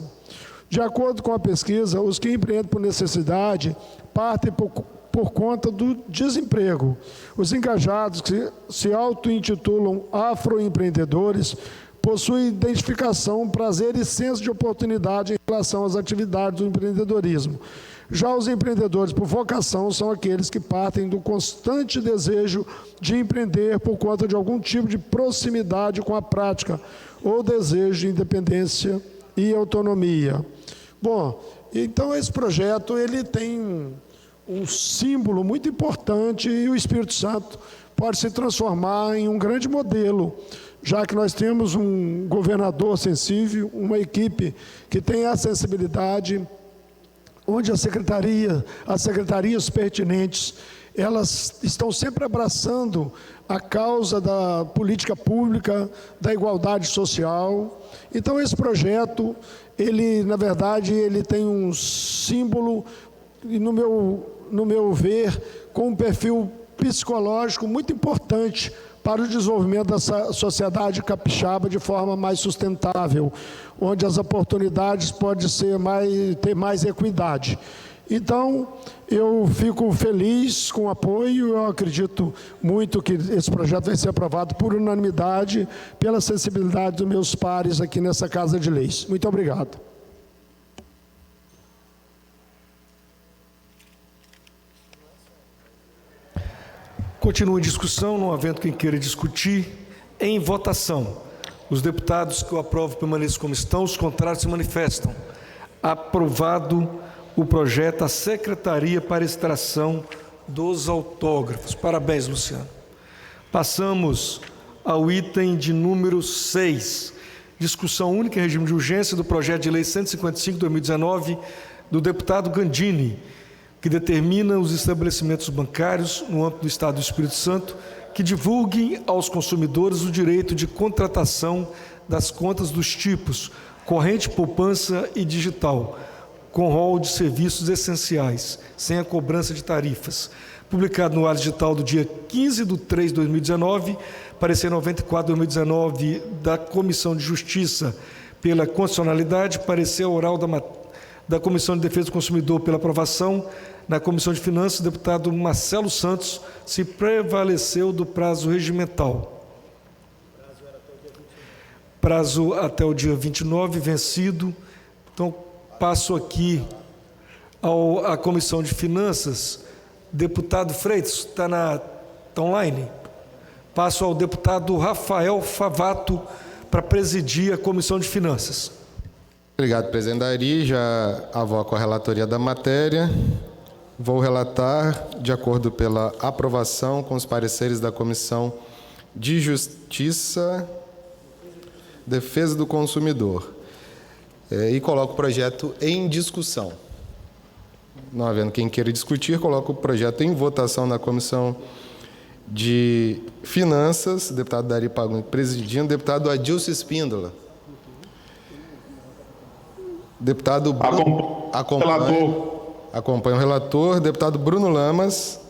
Speaker 15: De acordo com a pesquisa, os que empreendem por necessidade partem por conta do desemprego. Os engajados, que se auto-intitulam afroempreendedores, possuem identificação, prazer e senso de oportunidade em relação às atividades do empreendedorismo. Já os empreendedores por vocação são aqueles que partem do constante desejo de empreender por conta de algum tipo de proximidade com a prática ou desejo de independência e autonomia. Bom, então esse projeto ele tem um símbolo muito importante e o Espírito Santo pode se transformar em um grande modelo, já que nós temos um governador sensível, uma equipe que tem a sensibilidade, onde as secretarias pertinentes, elas estão sempre abraçando a causa da política pública, da igualdade social. Então, esse projeto, ele, na verdade, ele tem um símbolo, e no meu ver, com um perfil psicológico muito importante para o desenvolvimento da sociedade capixaba de forma mais sustentável, onde as oportunidades podem ter mais equidade. Então, eu fico feliz com o apoio, eu acredito muito que esse projeto vai ser aprovado por unanimidade, pela sensibilidade dos meus pares aqui nessa Casa de Leis. Muito obrigado.
Speaker 2: Continua em discussão, não havendo quem queira discutir. Em votação. Os deputados que o aprovam permaneçam como estão, os contrários se manifestam. Aprovado o projeto, a Secretaria para Extração dos Autógrafos. Parabéns, Luciano. Passamos ao item de número 6. Discussão única em regime de urgência do projeto de lei 155/2019 do deputado Gandini, que determina os estabelecimentos bancários no âmbito do Estado do Espírito Santo que divulguem aos consumidores o direito de contratação das contas dos tipos corrente, poupança e digital, com rol de serviços essenciais, sem a cobrança de tarifas. Publicado no Ar Digital do dia 15/3/2019, parecer 94/2019 da Comissão de Justiça pela Constitucionalidade, parecer oral da Comissão de Defesa do Consumidor pela aprovação. Na Comissão de Finanças, o deputado Marcelo Santos se prevaleceu do prazo regimental. Prazo até o dia 29, vencido. Então, passo aqui à Comissão de Finanças. Deputado Freitas, está online? Passo ao deputado Rafael Favato para presidir a Comissão de Finanças.
Speaker 9: Obrigado, presidente Dari. Já avoco a relatoria da matéria. Vou relatar, de acordo pela aprovação com os pareceres da Comissão de Justiça, Defesa do Consumidor. E coloco o projeto em discussão. Não havendo quem queira discutir, coloco o projeto em votação na Comissão de Finanças, deputado Dari Pagun presidindo, deputado Adilson Espíndola. Deputado Bruno, acompanha o relator, deputado Bruno Lamas.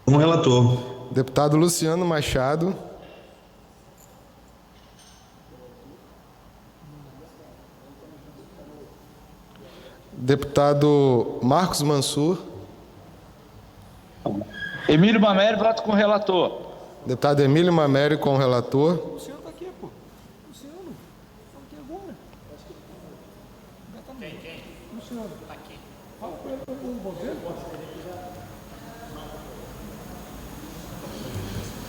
Speaker 10: Como relator.
Speaker 9: Deputado Luciano Machado. Deputado Marcos Mansur.
Speaker 13: Emílio Mameri, voto com o relator.
Speaker 9: Deputado Emílio Mameri com o relator.
Speaker 2: Luciano está aqui, pô. Luciano, está aqui agora. Quem? Luciano. Está aqui. Fala com ele, o governo.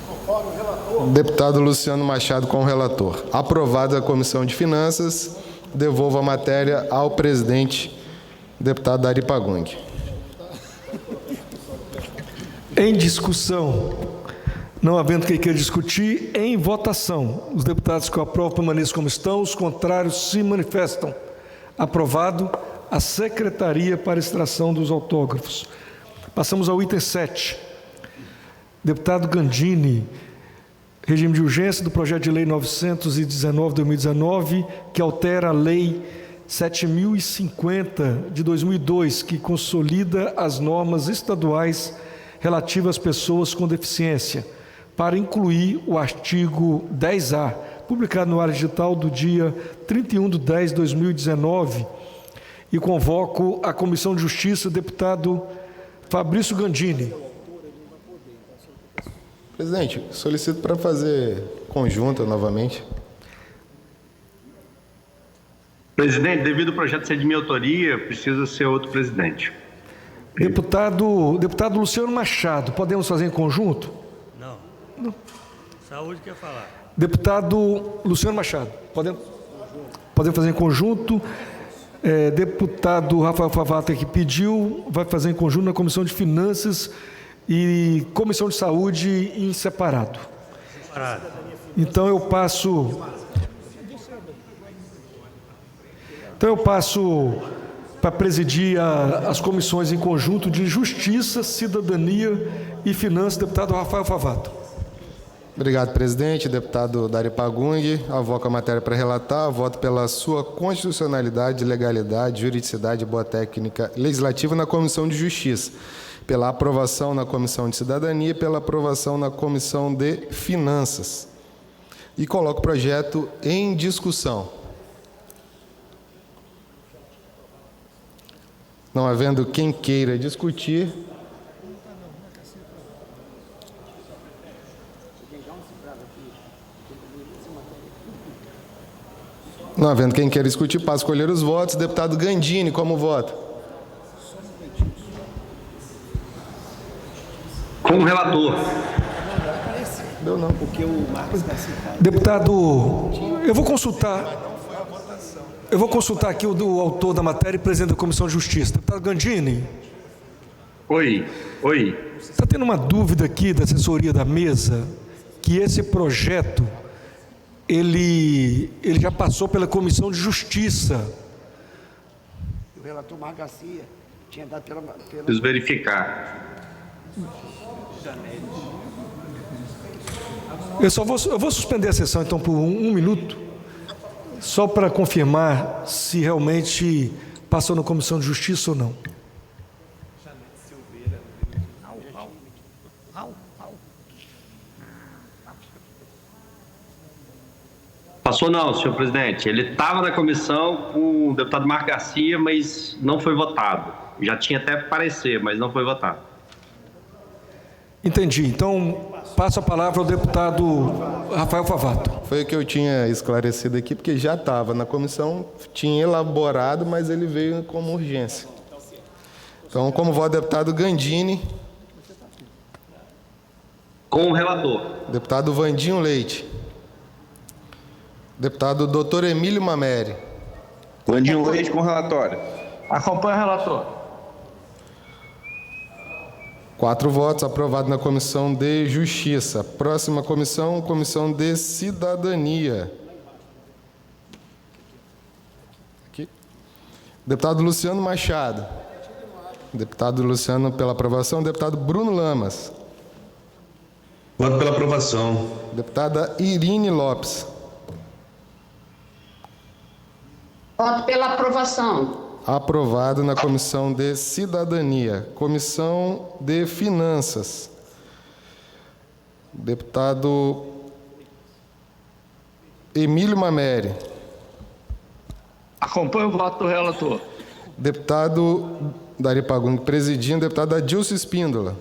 Speaker 2: Conforme o relator.
Speaker 9: Deputado Luciano Machado com o relator. Aprovada a Comissão de Finanças, devolvo a matéria ao presidente, deputado Dari Pagung.
Speaker 2: Em discussão. Não havendo quem queira discutir, em votação. Os deputados que aprovam permaneçam como estão, os contrários se manifestam. Aprovado a Secretaria para extração dos autógrafos. Passamos ao item 7. Deputado Gandini, regime de urgência do projeto de lei 919/2019, que altera a lei 7.050 de 2002, que consolida as normas estaduais relativas às pessoas com deficiência, para incluir o artigo 10A, publicado no Área Digital do dia 31/10/2019, e convoco a Comissão de Justiça, deputado Fabrício Gandini.
Speaker 9: Presidente, solicito para fazer conjunta novamente.
Speaker 8: Presidente, devido ao projeto ser de minha autoria, precisa ser outro presidente.
Speaker 2: Deputado Luciano Machado, podemos fazer em conjunto?
Speaker 16: Não. Saúde quer falar.
Speaker 2: Deputado Luciano Machado, podemos fazer em conjunto. Deputado Rafael Favato, que pediu, vai fazer em conjunto na Comissão de Finanças e Comissão de Saúde em separado. Então eu passo para presidir as comissões em conjunto de Justiça, Cidadania e Finanças, deputado Rafael Favato.
Speaker 9: Obrigado, presidente. Deputado Dari Pagung, avoco a matéria para relatar. Voto pela sua constitucionalidade, legalidade, juridicidade e boa técnica legislativa na Comissão de Justiça, pela aprovação na Comissão de Cidadania e pela aprovação na Comissão de Finanças. E coloco o projeto em discussão. Não havendo quem queira discutir, passo a escolher os votos. Deputado Gandini, como voto?
Speaker 8: Com o relator.
Speaker 9: Deu não.
Speaker 6: Porque o Marcos está citado.
Speaker 2: Deputado, eu vou consultar aqui o autor da matéria e presidente da Comissão de Justiça. Deputado Gandini.
Speaker 8: Oi.
Speaker 2: Está tendo uma dúvida aqui da assessoria da mesa, que esse projeto, ele já passou pela Comissão de Justiça.
Speaker 7: O relator Marcos Garcia tinha dado pela...
Speaker 8: Preciso verificar.
Speaker 2: Eu vou suspender a sessão, então, por um minuto, só para confirmar se realmente passou na Comissão de Justiça ou não.
Speaker 8: Passou não, senhor presidente. Ele estava na comissão com o deputado Marcos Garcia, mas não foi votado. Já tinha até parecer, mas não foi votado.
Speaker 2: Entendi. Então, passo a palavra ao deputado Rafael Favato.
Speaker 9: Foi o que eu tinha esclarecido aqui, porque já estava na comissão, tinha elaborado, mas ele veio como urgência. Então, como voto, deputado Gandini.
Speaker 8: Com o relator.
Speaker 9: Deputado Vandinho Leite. Deputado Dr. Emílio Mameri.
Speaker 10: Vandinho Leite com relatório.
Speaker 13: Acompanha o relator.
Speaker 9: 4 votos, aprovado na Comissão de Justiça. Próxima comissão, Comissão de Cidadania. Aqui. Deputado Luciano Machado. Deputado Luciano pela aprovação. Deputado Bruno Lamas.
Speaker 10: Voto pela aprovação.
Speaker 9: Deputada Irine Lopes.
Speaker 11: Voto pela aprovação.
Speaker 9: Aprovado na Comissão de Cidadania. Comissão de Finanças. Deputado Emílio Mameri.
Speaker 13: Acompanha o voto do relator.
Speaker 9: Deputado Dari Pagung presidindo. Deputado Adilson Espíndola.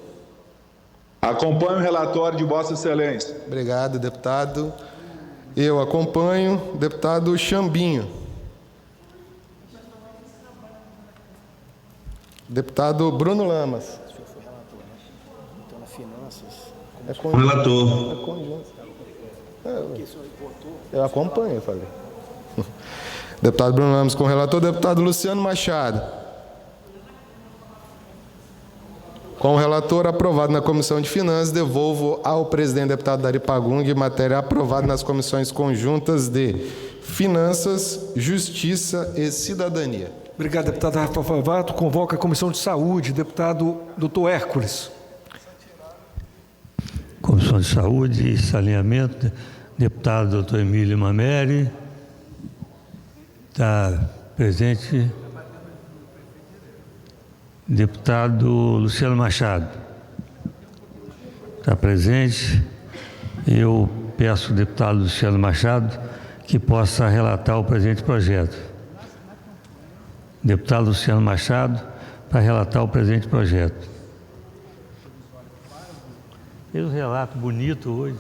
Speaker 12: Acompanho o relatório de Vossa Excelência.
Speaker 9: Obrigado, deputado. Eu acompanho o deputado Chambinho. Deputado Bruno Lamas.
Speaker 10: O relator.
Speaker 9: Eu acompanho, eu falei. Deputado Bruno Lamas com o relator. Deputado Luciano Machado. Com o relator aprovado na Comissão de Finanças, devolvo ao presidente deputado Dari Pagung, matéria aprovada nas comissões conjuntas de Finanças, Justiça e Cidadania.
Speaker 2: Obrigado, deputado Rafael Favato. Convoca a Comissão de Saúde, deputado Dr. Hércules.
Speaker 16: Comissão de Saúde e Saneamento, deputado Dr. Emílio Mameri. Está presente. Deputado Luciano Machado. Está presente. Eu peço ao deputado Luciano Machado que possa relatar o presente projeto. Deputado Luciano Machado, para relatar o presente projeto. Fez um relato bonito hoje.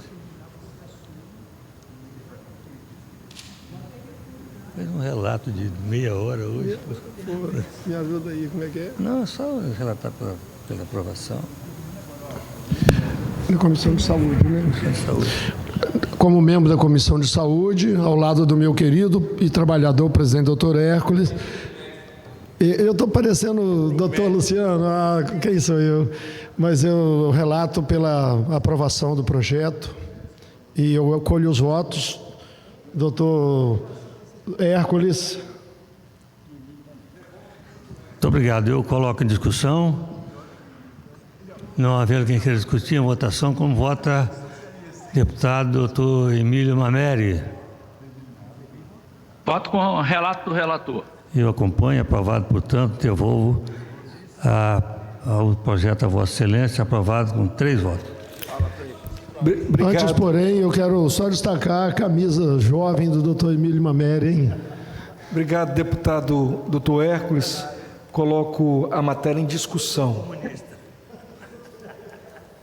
Speaker 16: Fez um relato de meia hora hoje.
Speaker 15: Me ajuda aí, como é que é?
Speaker 16: Não, é só relatar pela aprovação.
Speaker 15: Na Comissão de Saúde, né? Como membro da Comissão de Saúde, ao lado do meu querido e trabalhador presidente Dr. Hércules. Eu estou parecendo o doutor Luciano, quem sou eu? Mas eu relato pela aprovação do projeto e eu acolho os votos. Doutor Hércules.
Speaker 16: Muito obrigado. Eu coloco em discussão. Não havendo quem queira discutir a votação, como vota deputado doutor Emílio Mameri.
Speaker 13: Voto com o relato do relator.
Speaker 16: Eu acompanho, aprovado, portanto, devolvo ao projeto a Vossa Excelência, aprovado com 3 votos.
Speaker 2: Obrigado.
Speaker 15: Antes, porém, eu quero só destacar a camisa jovem do doutor Emílio Mameri, hein?
Speaker 2: Obrigado, deputado Dr. Hércules. Coloco a matéria em discussão.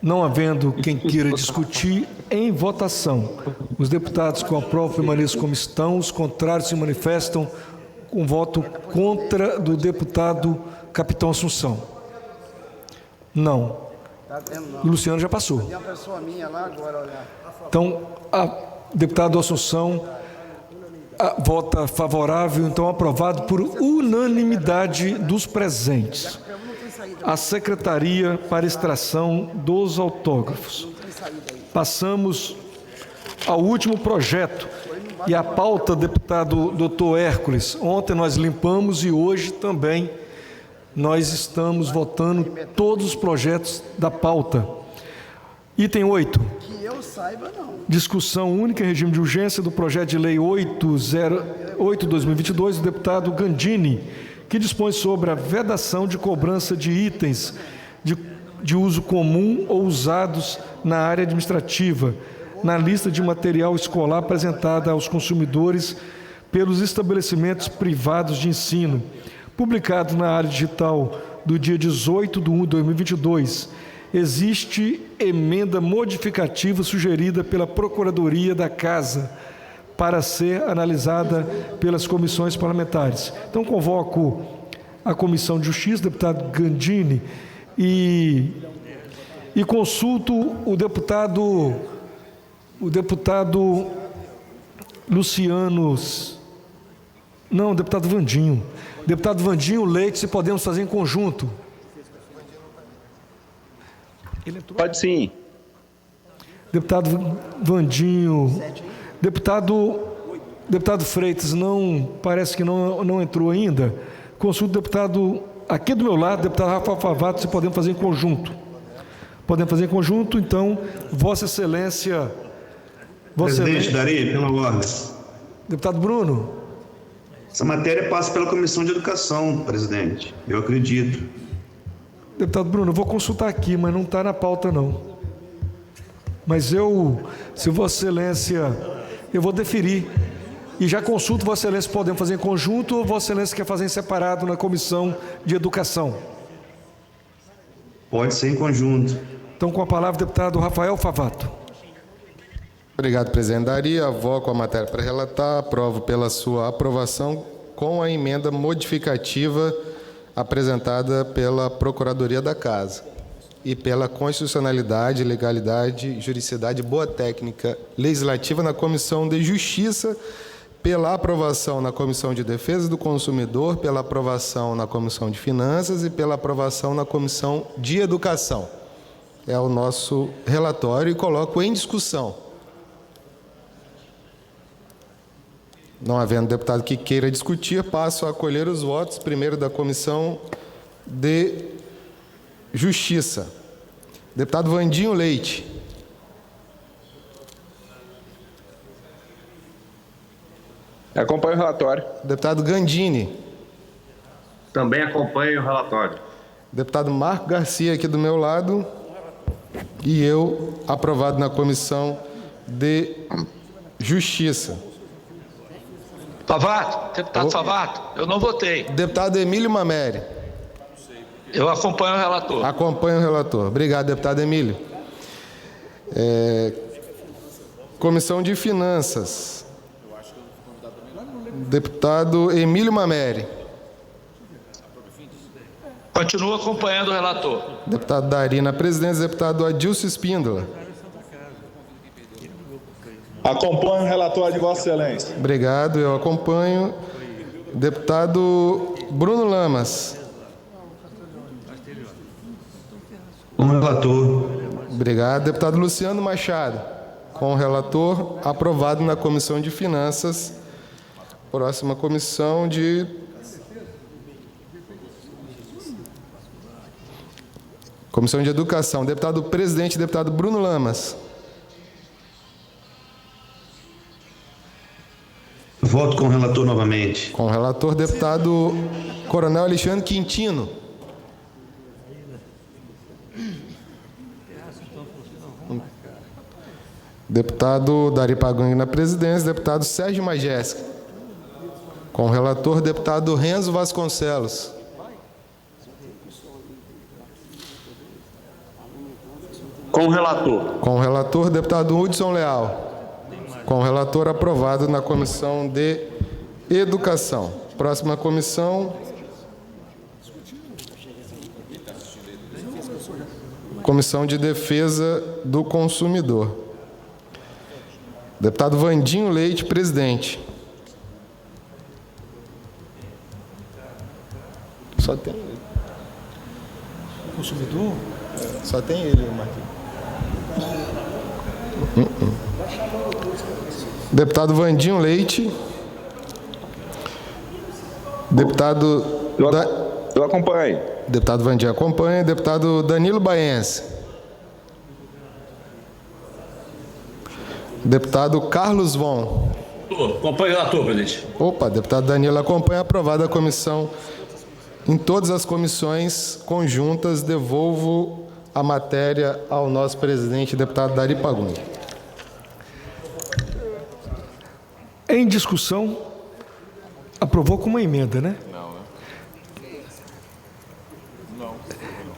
Speaker 2: Não havendo quem queira discutir, em votação. Os deputados que aprovam permaneçam como estão, os contrários se manifestam com voto contra do deputado Capitão Assunção. Não. O Luciano já passou.
Speaker 7: Tem uma pessoa minha lá agora, olhar.
Speaker 2: Então, a deputado Assunção vota favorável, então aprovado por unanimidade dos presentes. A Secretaria para extração dos autógrafos. Passamos ao último projeto. E a pauta, deputado Dr. Hércules, ontem nós limpamos e hoje também nós estamos votando todos os projetos da pauta. Item 8.
Speaker 7: Que eu saiba, não.
Speaker 2: Discussão única em regime de urgência do projeto de lei 8/2022 do deputado Gandini, que dispõe sobre a vedação de cobrança de itens de uso comum ou usados na área administrativa, na lista de material escolar apresentada aos consumidores pelos estabelecimentos privados de ensino, publicado na área digital do dia 18/1/2022. Existe emenda modificativa sugerida pela Procuradoria da Casa para ser analisada pelas comissões parlamentares. Então, convoco a Comissão de Justiça, deputado Gandini, e consulto o deputado Luciano, não, o deputado Vandinho. Deputado Vandinho Leite, se podemos fazer em conjunto.
Speaker 8: Pode sim.
Speaker 2: Deputado Vandinho. Deputado Freitas, parece que não entrou ainda. Consulto o deputado, aqui do meu lado, deputado Rafael Favato, se podemos fazer em conjunto. Podemos fazer em conjunto, então, Vossa Excelência...
Speaker 10: Presidente, Dari, pela ordem.
Speaker 2: Deputado Bruno.
Speaker 10: Essa matéria passa pela Comissão de Educação, presidente. Eu acredito.
Speaker 2: Deputado Bruno, eu vou consultar aqui, mas não está na pauta, não. Mas se Vossa Excelência, eu vou deferir. E já consulto Vossa Excelência, podemos fazer em conjunto ou Vossa Excelência quer fazer em separado na Comissão de Educação?
Speaker 10: Pode ser em conjunto.
Speaker 2: Então, com a palavra, o deputado Rafael Favato.
Speaker 9: Obrigado, presidente Dari. Avoco a matéria para relatar. Aprovo pela sua aprovação com a emenda modificativa apresentada pela Procuradoria da Casa e pela constitucionalidade, legalidade, juridicidade e boa técnica legislativa na Comissão de Justiça, pela aprovação na Comissão de Defesa do Consumidor, pela aprovação na Comissão de Finanças e pela aprovação na Comissão de Educação. É o nosso relatório e coloco em discussão. Não havendo deputado que queira discutir, passo a acolher os votos, primeiro da Comissão de Justiça. Deputado Vandinho Leite.
Speaker 8: Acompanho o relatório.
Speaker 9: Deputado Gandini.
Speaker 8: Também acompanho o relatório.
Speaker 9: Deputado Marco Garcia, aqui do meu lado. E eu, aprovado na Comissão de Justiça.
Speaker 13: Favato, deputado Favato, eu não votei.
Speaker 9: Deputado Emílio Mameri.
Speaker 13: Eu acompanho o relator.
Speaker 9: Acompanho o relator. Obrigado, deputado Emílio. Comissão de Finanças. Deputado Emílio Mameri.
Speaker 13: Continuo acompanhando o relator.
Speaker 9: Deputado Dari na presidência. Deputado Adilson Espíndola.
Speaker 12: Acompanho o relatório de Vossa Excelência.
Speaker 9: Obrigado, eu acompanho. Deputado Bruno Lamas.
Speaker 10: Com o relator.
Speaker 9: Obrigado. Deputado Luciano Machado. Com o relator, aprovado na Comissão de Finanças. Próxima comissão de... Comissão de Educação. Deputado presidente, deputado Bruno Lamas.
Speaker 10: Voto com o relator novamente.
Speaker 9: Com o relator, deputado Coronel Alexandre Quintino. Deputado Dari Pagangue na presidência. Deputado Sérgio Majesca. Com o relator, deputado Renzo Vasconcelos.
Speaker 14: Com o relator.
Speaker 9: Com o relator, deputado Hudson Leal. Com o relator, aprovado na Comissão de Educação. Próxima comissão. Comissão de Defesa do Consumidor. Deputado Vandinho Leite, presidente. Só tem ele.
Speaker 2: Consumidor?
Speaker 9: Só tem ele, Marquinhos. Deputado Vandinho Leite. Deputado...
Speaker 8: Eu acompanho.
Speaker 9: Deputado Vandinho acompanha. Deputado Danilo Baense. Deputado Carlos Von.
Speaker 3: Acompanho o relator, presidente.
Speaker 9: Opa, deputado Danilo acompanha. Aprovada a comissão. Em todas as comissões conjuntas, devolvo a matéria ao nosso presidente, deputado Dari Pagangue.
Speaker 2: Em discussão, aprovou com uma emenda, né?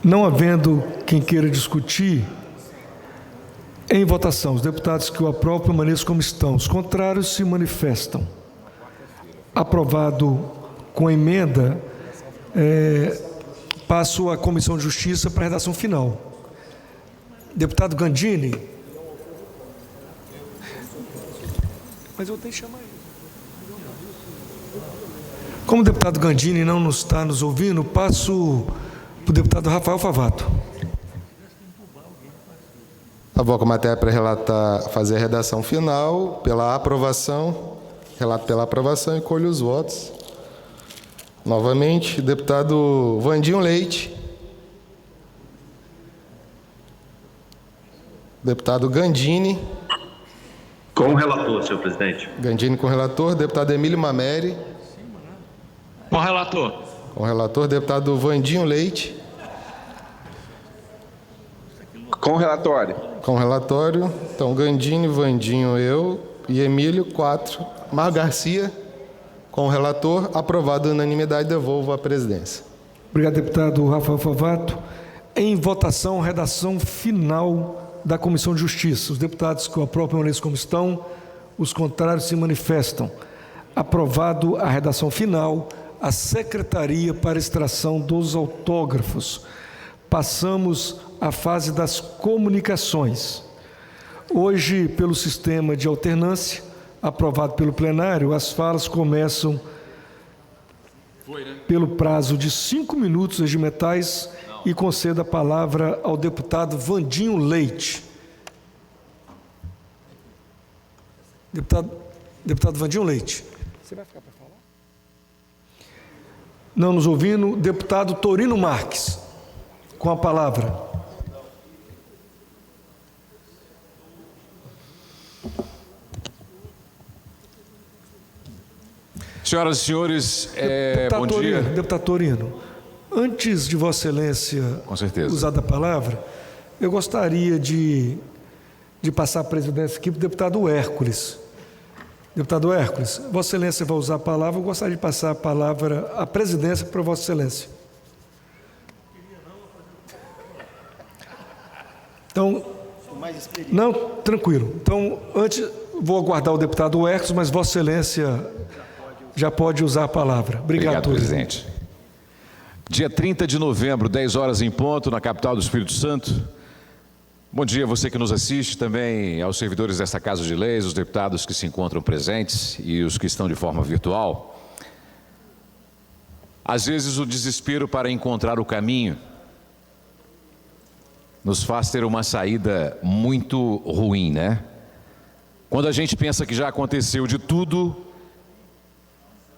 Speaker 2: Não havendo quem queira discutir, em votação, os deputados que o aprovam permaneçam como estão. Os contrários se manifestam. Aprovado com a emenda, passo à Comissão de Justiça para a redação final. Deputado Gandini. Mas eu tenho que chamar ele. Como o deputado Gandini não está nos ouvindo, passo para o deputado Rafael Favato.
Speaker 9: Avoco a matéria para relatar, fazer a redação final, pela aprovação, relato pela aprovação e colho os votos. Novamente, deputado Vandinho Leite. Deputado Gandini.
Speaker 8: Com o relator, senhor presidente.
Speaker 9: Gandini com o relator. Deputado Emílio Mameri.
Speaker 13: Com o relator.
Speaker 9: Com o relator. Deputado Vandinho Leite.
Speaker 8: Com o relatório.
Speaker 9: Com o relatório. Então, Gandini, Vandinho, eu e Emílio, 4. Marco Garcia, com o relator. Aprovado a unanimidade, devolvo à presidência.
Speaker 2: Obrigado, deputado Rafael Favato. em votação a redação final da Comissão de Justiça. Os deputados que o aprovam permaneçam como estão, os contrários se manifestam. Aprovado a redação final, a Secretaria para extração dos autógrafos. Passamos à fase das comunicações. Hoje, pelo sistema de alternância, aprovado pelo plenário, as falas começam pelo prazo de 5 minutos regimentais e concedo a palavra ao deputado Vandinho Leite. Deputado Vandinho Leite. Você vai ficar para falar? Não nos ouvindo. Deputado Torino Marques, com a palavra.
Speaker 17: Senhoras e senhores, bom dia.
Speaker 2: Deputado Torino, antes de Vossa Excelência usar da palavra, eu gostaria de passar a presidência aqui para o deputado Hércules. Deputado Hércules, Vossa Excelência vai usar a palavra, eu gostaria de passar a palavra, a presidência para Vossa Excelência. Então, não, tranquilo. Então, antes, vou aguardar o deputado Hércules, mas Vossa Excelência já pode usar a palavra. Obrigado,
Speaker 17: presidente. Dia 30 de novembro, 10 horas em ponto, na capital do Espírito Santo. Bom dia a você que nos assiste, também aos servidores desta Casa de Leis, os deputados que se encontram presentes e os que estão de forma virtual. Às vezes o desespero para encontrar o caminho nos faz ter uma saída muito ruim, né? Quando a gente pensa que já aconteceu de tudo,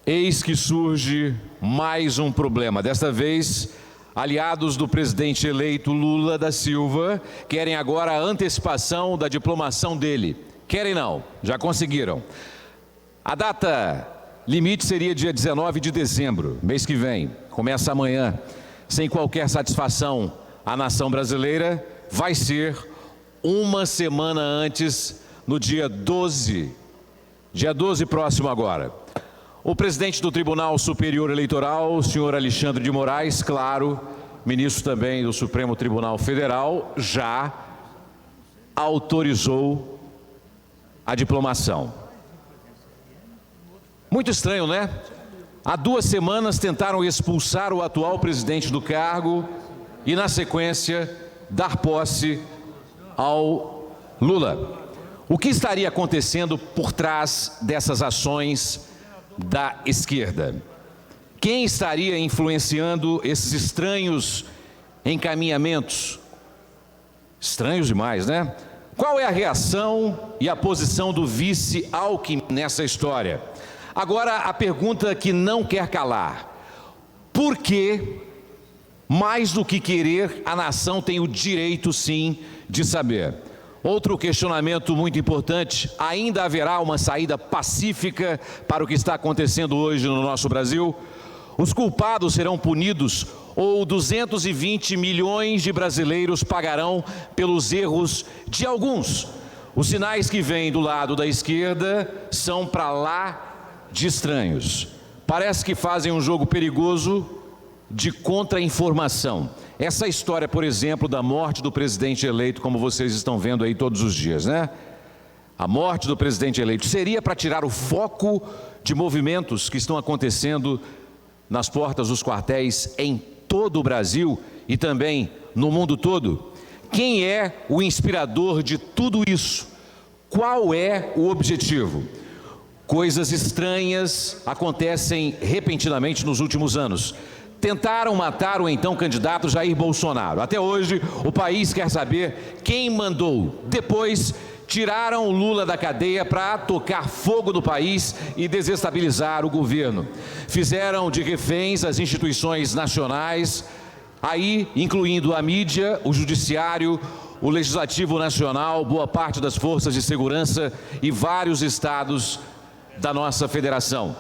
Speaker 17: eis que surge mais um problema. Desta vez, aliados do presidente eleito Lula da Silva querem agora a antecipação da diplomação dele. Querem não, já conseguiram. A data limite seria dia 19 de dezembro, mês que vem. Começa amanhã. Sem qualquer satisfação à nação brasileira, vai ser uma semana antes, no dia 12. Dia 12 próximo agora. O presidente do Tribunal Superior Eleitoral, o senhor Alexandre de Moraes, claro, ministro também do Supremo Tribunal Federal, já autorizou a diplomação. Muito estranho, né? Há 2 semanas tentaram expulsar o atual presidente do cargo e, na sequência, dar posse ao Lula. O que estaria acontecendo por trás dessas ações da esquerda? Quem estaria influenciando esses estranhos encaminhamentos? Estranhos demais, né? Qual é a reação e a posição do vice Alckmin nessa história? Agora, a pergunta que não quer calar: por que, mais do que querer, a nação tem o direito, sim, de saber? Outro questionamento muito importante: ainda haverá uma saída pacífica para o que está acontecendo hoje no nosso Brasil? Os culpados serão punidos ou 220 milhões de brasileiros pagarão pelos erros de alguns? Os sinais que vêm do lado da esquerda são para lá de estranhos. Parece que fazem um jogo perigoso de contra-informação. Essa história, por exemplo, da morte do presidente eleito, como vocês estão vendo aí todos os dias, né? A morte do presidente eleito seria para tirar o foco de movimentos que estão acontecendo nas portas dos quartéis em todo o Brasil e também no mundo todo. Quem é o inspirador de tudo isso? Qual é o objetivo? Coisas estranhas acontecem repentinamente nos últimos anos. Tentaram matar o então candidato Jair Bolsonaro. Até hoje, o país quer saber quem mandou. Depois, tiraram o Lula da cadeia para tocar fogo no país e desestabilizar o governo. Fizeram de reféns as instituições nacionais, aí incluindo a mídia, o judiciário, o legislativo nacional, boa parte das forças de segurança e vários estados da nossa federação.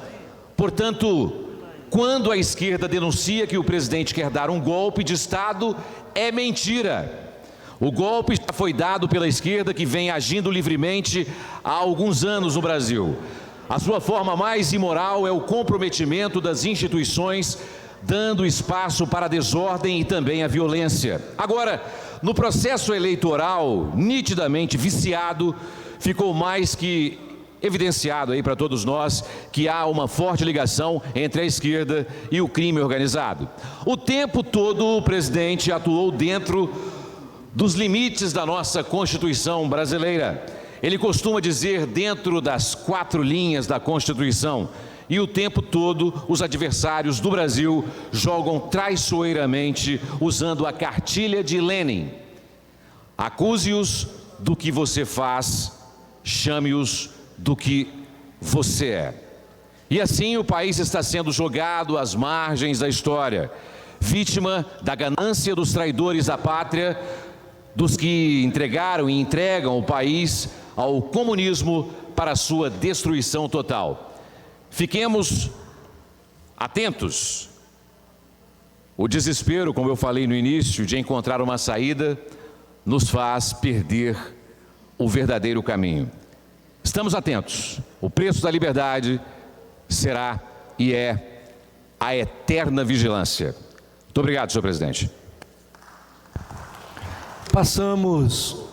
Speaker 17: Portanto, quando a esquerda denuncia que o presidente quer dar um golpe de Estado, é mentira. O golpe já foi dado pela esquerda, que vem agindo livremente há alguns anos no Brasil. A sua forma mais imoral é o comprometimento das instituições dando espaço para a desordem e também a violência. Agora, no processo eleitoral, nitidamente viciado, ficou mais que evidenciado aí para todos nós que há uma forte ligação entre a esquerda e o crime organizado. O tempo todo o presidente atuou dentro dos limites da nossa Constituição brasileira. Ele costuma dizer dentro das 4 linhas da Constituição. E o tempo todo os adversários do Brasil jogam traiçoeiramente usando a cartilha de Lenin. Acuse-os do que você faz, chame-os do que você é. E assim o país está sendo jogado às margens da história, vítima da ganância dos traidores da pátria, dos que entregaram e entregam o país ao comunismo para sua destruição total. Fiquemos atentos. O desespero, como eu falei no início, de encontrar uma saída, nos faz perder o verdadeiro caminho. Estamos atentos. O preço da liberdade será e é a eterna vigilância. Muito obrigado, senhor presidente.
Speaker 2: Passamos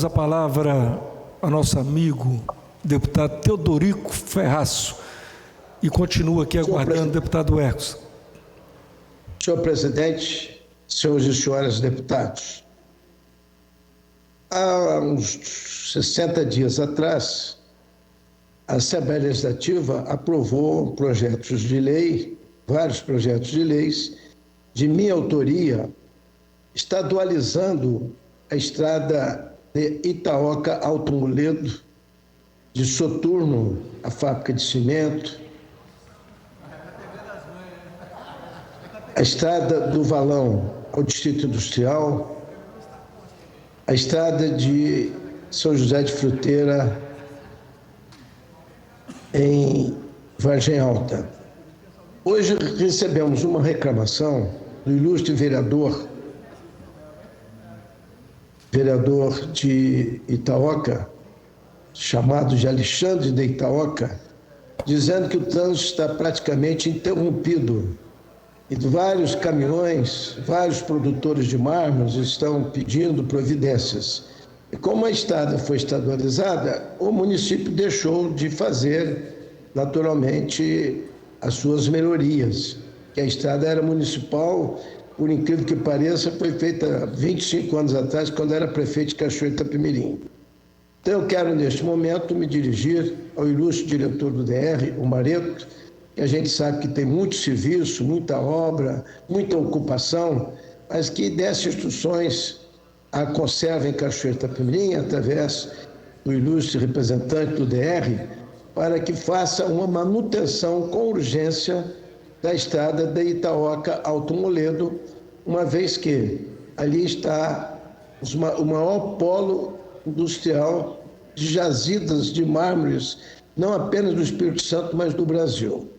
Speaker 2: a palavra ao nosso amigo deputado Teodorico Ferraço, e continua aqui aguardando o deputado Hercos.
Speaker 5: Senhor presidente, senhores e senhoras deputados, há uns 60 dias atrás, a Assembleia Legislativa aprovou projetos de lei, vários projetos de leis, de minha autoria, estadualizando a estrada de Itaoca Alto Moledo, de Soturno, a fábrica de cimento, a estrada do Valão ao Distrito Industrial, a estrada de São José de Fruteira em Vargem Alta. Hoje recebemos uma reclamação do ilustre vereador de Itaoca, chamado de Alexandre de Itaoca, dizendo que o trânsito está praticamente interrompido e vários caminhões, vários produtores de mármores estão pedindo providências. E como a estrada foi estadualizada, o município deixou de fazer, naturalmente, as suas melhorias, que a estrada era municipal, por incrível que pareça, foi feita 25 anos atrás, quando era prefeito de Cachoeiro de Itapemirim. Então eu quero, neste momento, me dirigir ao ilustre diretor do DR, o Mareto, que a gente sabe que tem muito serviço, muita obra, muita ocupação, mas que desse instruções à Conserva em Cachoeiro de Itapemirim, através do ilustre representante do DR, para que faça uma manutenção com urgência da estrada de Itaoca Alto Moledo, uma vez que ali está o maior polo industrial de jazidas de mármores, não apenas do Espírito Santo, mas do Brasil.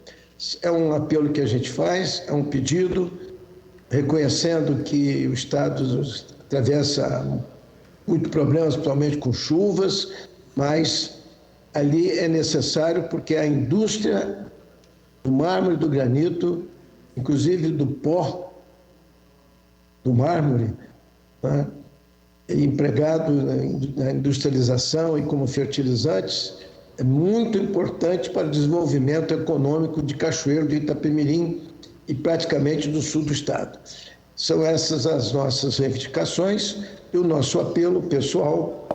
Speaker 5: É um apelo que a gente faz, é um pedido, reconhecendo que o Estado atravessa muitos problemas, principalmente com chuvas, mas ali é necessário porque a indústria do mármore e do granito, inclusive do pó do mármore, né, empregado na industrialização e como fertilizantes, é muito importante para o desenvolvimento econômico de Cachoeiro de Itapemirim e praticamente do sul do estado. São essas as nossas reivindicações e o nosso apelo pessoal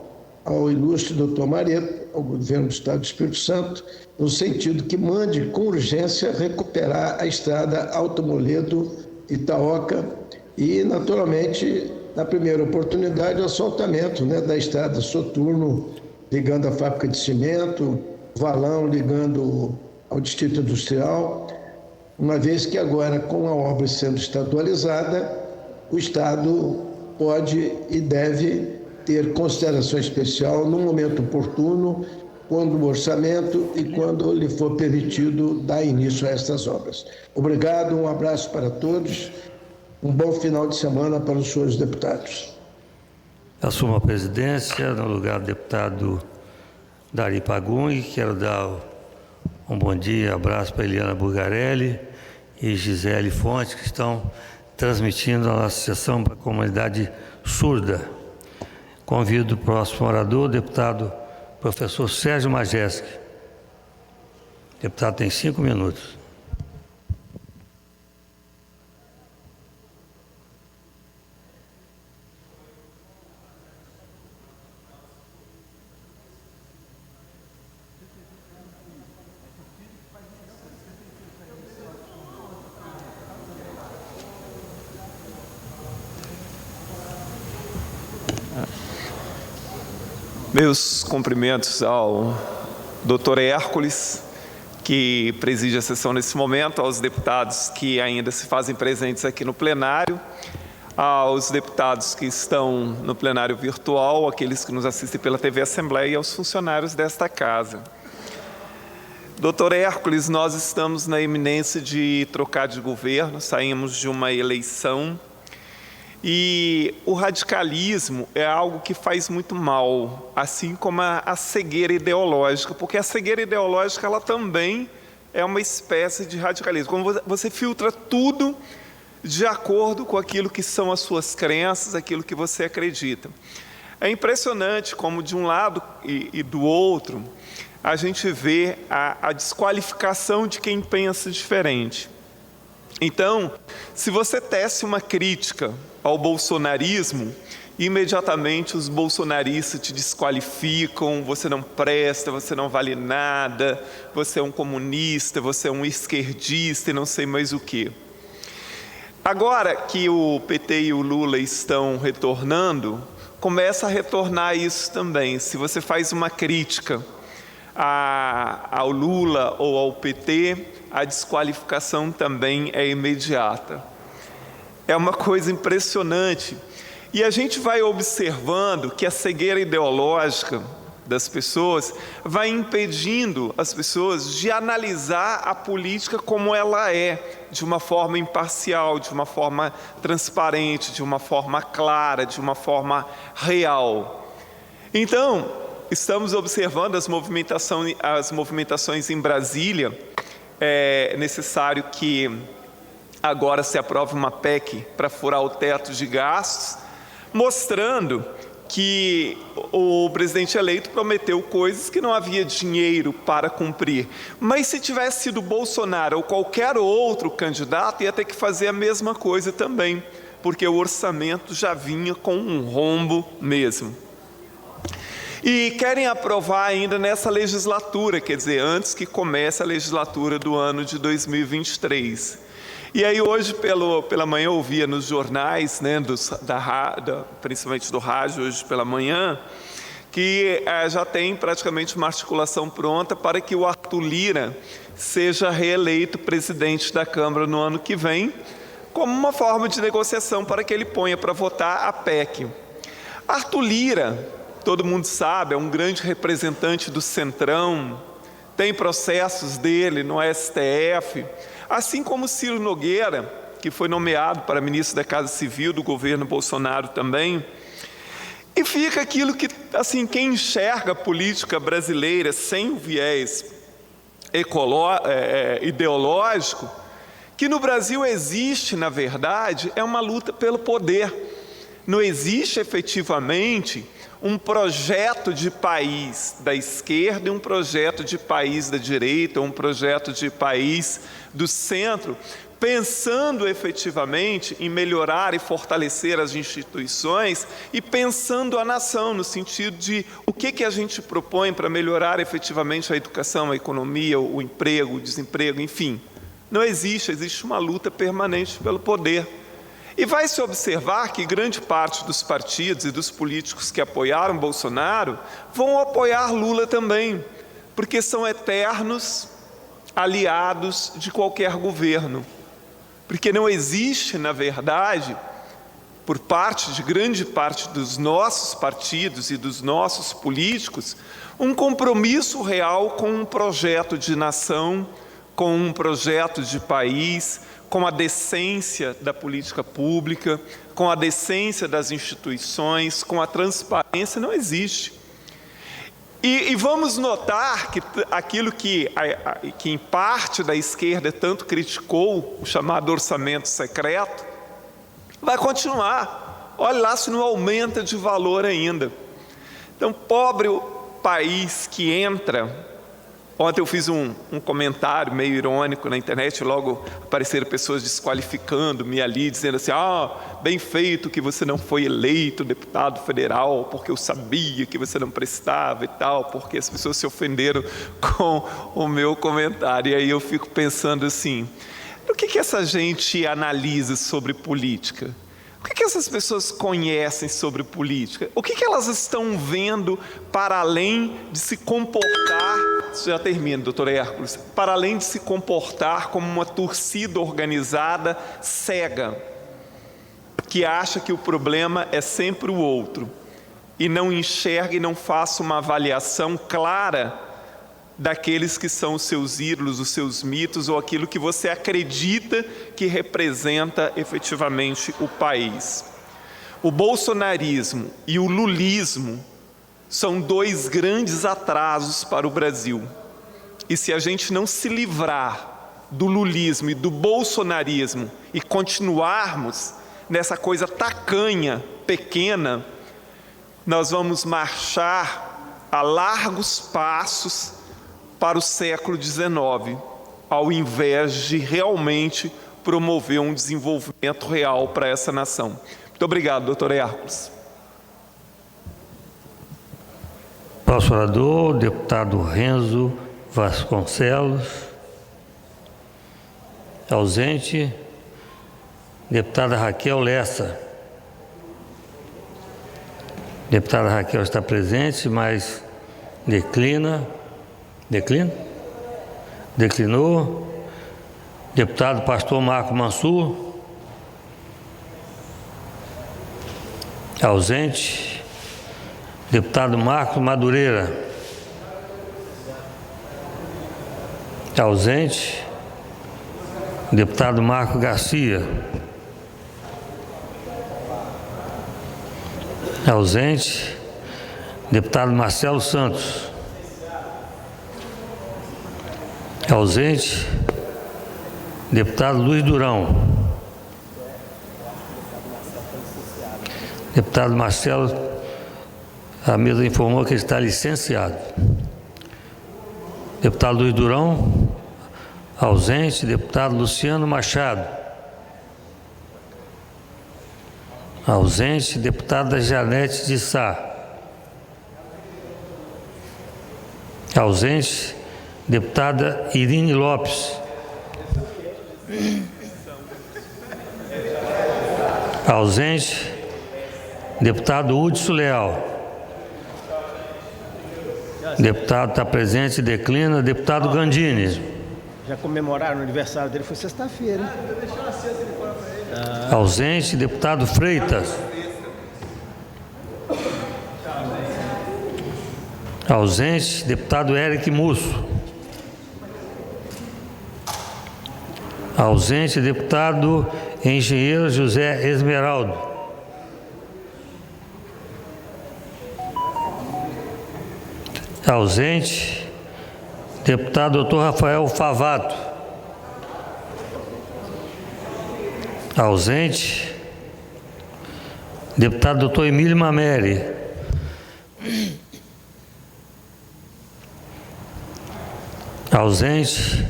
Speaker 5: ao ilustre doutor Mareto, ao governo do estado do Espírito Santo, no sentido que mande com urgência recuperar a estrada Alto Moledo, Itaoca e, naturalmente, na primeira oportunidade, o asfaltamento, né, da estrada Soturno, ligando a fábrica de cimento, Valão ligando ao Distrito Industrial, uma vez que agora, com a obra sendo estadualizada, o Estado pode e deve ter consideração especial no momento oportuno, quando o orçamento e quando lhe for permitido dar início a estas obras. Obrigado, um abraço para todos, um bom final de semana para os senhores deputados.
Speaker 16: Assumo a presidência, no lugar do deputado Dari Pagung. Quero dar um bom dia, abraço para Eliana Burgarelli e Gisele Fontes, que estão transmitindo a nossa sessão para a comunidade surda. Convido o próximo orador, o deputado professor Sérgio Majeski. O deputado tem 5 minutos.
Speaker 18: Meus cumprimentos ao doutor Hércules, que preside a sessão nesse momento, aos deputados que ainda se fazem presentes aqui no plenário, aos deputados que estão no plenário virtual, aqueles que nos assistem pela TV Assembleia e aos funcionários desta casa. Doutor Hércules, nós estamos na iminência de trocar de governo, saímos de uma eleição e o radicalismo é algo que faz muito mal, assim como a cegueira ideológica, porque a cegueira ideológica ela também é uma espécie de radicalismo. Como você filtra tudo de acordo com aquilo que são as suas crenças, aquilo que você acredita. É impressionante como de um lado e do outro a gente vê a desqualificação de quem pensa diferente. Então, se você tece uma crítica ao bolsonarismo, imediatamente os bolsonaristas te desqualificam, você não presta, você não vale nada, você é um comunista, você é um esquerdista e não sei mais o quê. Agora que o PT e o Lula estão retornando, começa a retornar isso também. Se você faz uma crítica ao Lula ou ao PT, a desqualificação também é imediata. É uma coisa impressionante. E a gente vai observando que a cegueira ideológica das pessoas vai impedindo as pessoas de analisar a política como ela é, de uma forma imparcial, de uma forma transparente, de uma forma clara, de uma forma real. Então, estamos observando as movimentações em Brasília. É necessário que agora se aprove uma PEC para furar o teto de gastos, mostrando que o presidente eleito prometeu coisas que não havia dinheiro para cumprir. Mas se tivesse sido Bolsonaro ou qualquer outro candidato, ia ter que fazer a mesma coisa também, porque o orçamento já vinha com um rombo mesmo. E querem aprovar ainda nessa legislatura, quer dizer, antes que comece a legislatura do ano de 2023. E aí hoje, pela manhã, eu ouvia nos jornais, né, principalmente do rádio, hoje pela manhã, que já tem praticamente uma articulação pronta para que o Arthur Lira seja reeleito presidente da Câmara no ano que vem, como uma forma de negociação para que ele ponha para votar a PEC. Arthur Lira, todo mundo sabe, é um grande representante do Centrão, tem processos dele no STF, assim como Ciro Nogueira, que foi nomeado para ministro da Casa Civil do governo Bolsonaro também. E fica aquilo que, assim, quem enxerga a política brasileira sem o viés ideológico, que no Brasil existe, na verdade, é uma luta pelo poder. Não existe efetivamente um projeto de país da esquerda e um projeto de país da direita, um projeto de país do centro, pensando efetivamente em melhorar e fortalecer as instituições e pensando a nação, no sentido de o que a gente propõe para melhorar efetivamente a educação, a economia, o emprego, o desemprego, enfim. Não existe uma luta permanente pelo poder. E vai se observar que grande parte dos partidos e dos políticos que apoiaram Bolsonaro vão apoiar Lula também, porque são eternos aliados de qualquer governo. Porque não existe, na verdade, por parte de grande parte dos nossos partidos e dos nossos políticos, um compromisso real com um projeto de nação, com um projeto de país, com a decência da política pública, com a decência das instituições, com a transparência. Não existe. E vamos notar que aquilo que em parte da esquerda tanto criticou, o chamado orçamento secreto, vai continuar. Olha lá se não aumenta de valor ainda. Então, pobre o país que entra. Ontem eu fiz um comentário meio irônico na internet, logo apareceram pessoas desqualificando-me ali, dizendo assim, bem feito que você não foi eleito deputado federal, porque eu sabia que você não prestava e tal, porque as pessoas se ofenderam com o meu comentário. E aí eu fico pensando assim, o que essa gente analisa sobre política? O que essas pessoas conhecem sobre política? O que elas estão vendo para além de se comportar, já termino, doutor Hércules, para além de se comportar como uma torcida organizada cega, que acha que o problema é sempre o outro, e não enxerga e não faça uma avaliação clara daqueles que são os seus ídolos, os seus mitos, ou aquilo que você acredita que representa efetivamente o país. O bolsonarismo e o lulismo são dois grandes atrasos para o Brasil. E se a gente não se livrar do lulismo e do bolsonarismo e continuarmos nessa coisa tacanha, pequena, nós vamos marchar a largos passos para o século XIX, ao invés de realmente promover um desenvolvimento real para essa nação. Muito obrigado, doutor Hércules.
Speaker 16: Próximo orador, deputado Renzo Vasconcelos. Ausente. Deputada Raquel Lessa. Deputada Raquel está presente, mas declina. Declinou. Deputado Pastor Marco Mansur. Ausente. Deputado Marcos Madureira. Ausente. Deputado Marco Garcia. Ausente. Deputado Marcelo Santos. Ausente. Deputado Luiz Durão. Deputado Marcelo, a mesa informou que ele está licenciado. Deputado Luiz Durão, ausente. Deputado Luciano Machado. Ausente. Deputada Janete de Sá. Ausente. Deputada Irine Lopes. Ausente. Deputado Hudson Leal. Deputado está presente, declina. Deputado Gandini.
Speaker 6: Já comemoraram o aniversário dele, foi sexta-feira, hein?
Speaker 16: Ausente. Deputado Freitas. Ausente. Deputado Eric Musso. Ausente. Deputado Engenheiro José Esmeraldo. Ausente. Deputado Dr. Rafael Favato. Ausente. Deputado Dr. Emílio Mameri. Ausente.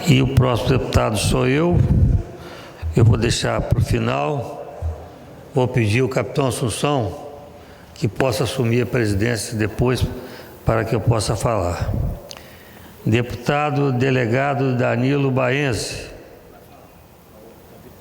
Speaker 16: E o próximo deputado sou eu. Eu vou deixar para o final. Vou pedir ao capitão Assunção que possa assumir a presidência depois para que eu possa falar. Deputado delegado Danilo Baense.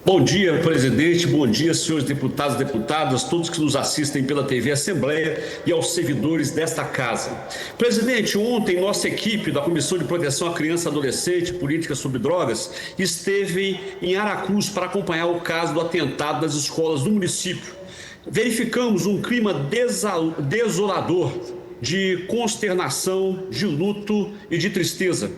Speaker 3: Bom dia, presidente. Bom dia, senhores deputados e deputadas, todos que nos assistem pela TV Assembleia e aos servidores desta casa. Presidente, ontem nossa equipe da Comissão de Proteção à Criança e Adolescente e Política sobre Drogas esteve em Aracruz para acompanhar o caso do atentado nas escolas do município. Verificamos um clima desolador, de consternação, de luto e de tristeza.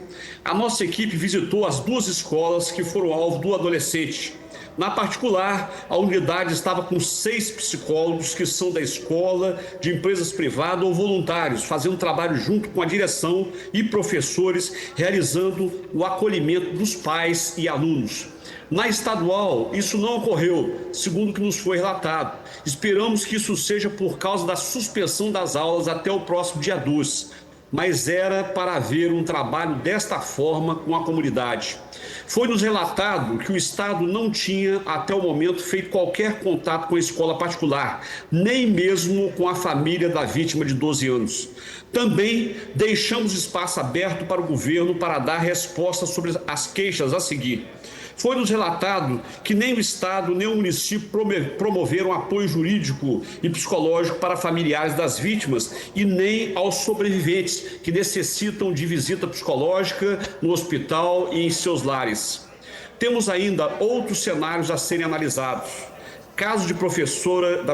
Speaker 3: A nossa equipe visitou as duas escolas que foram alvo do adolescente. Na particular, a unidade estava com 6 psicólogos que são da escola, de empresas privadas ou voluntários, fazendo trabalho junto com a direção e professores, realizando o acolhimento dos pais e alunos. Na estadual, isso não ocorreu, segundo o que nos foi relatado. Esperamos que isso seja por causa da suspensão das aulas até o próximo dia 12. Mas era para haver um trabalho desta forma com a comunidade. Foi-nos relatado que o Estado não tinha, até o momento, feito qualquer contato com a escola particular, nem mesmo com a família da vítima de 12 anos. Também deixamos espaço aberto para o governo para dar resposta sobre as queixas a seguir. Foi-nos relatado que nem o Estado nem o município promoveram apoio jurídico e psicológico para familiares das vítimas e nem aos sobreviventes que necessitam de visita psicológica no hospital e em seus lares. Temos ainda outros cenários a serem analisados. Caso de professoras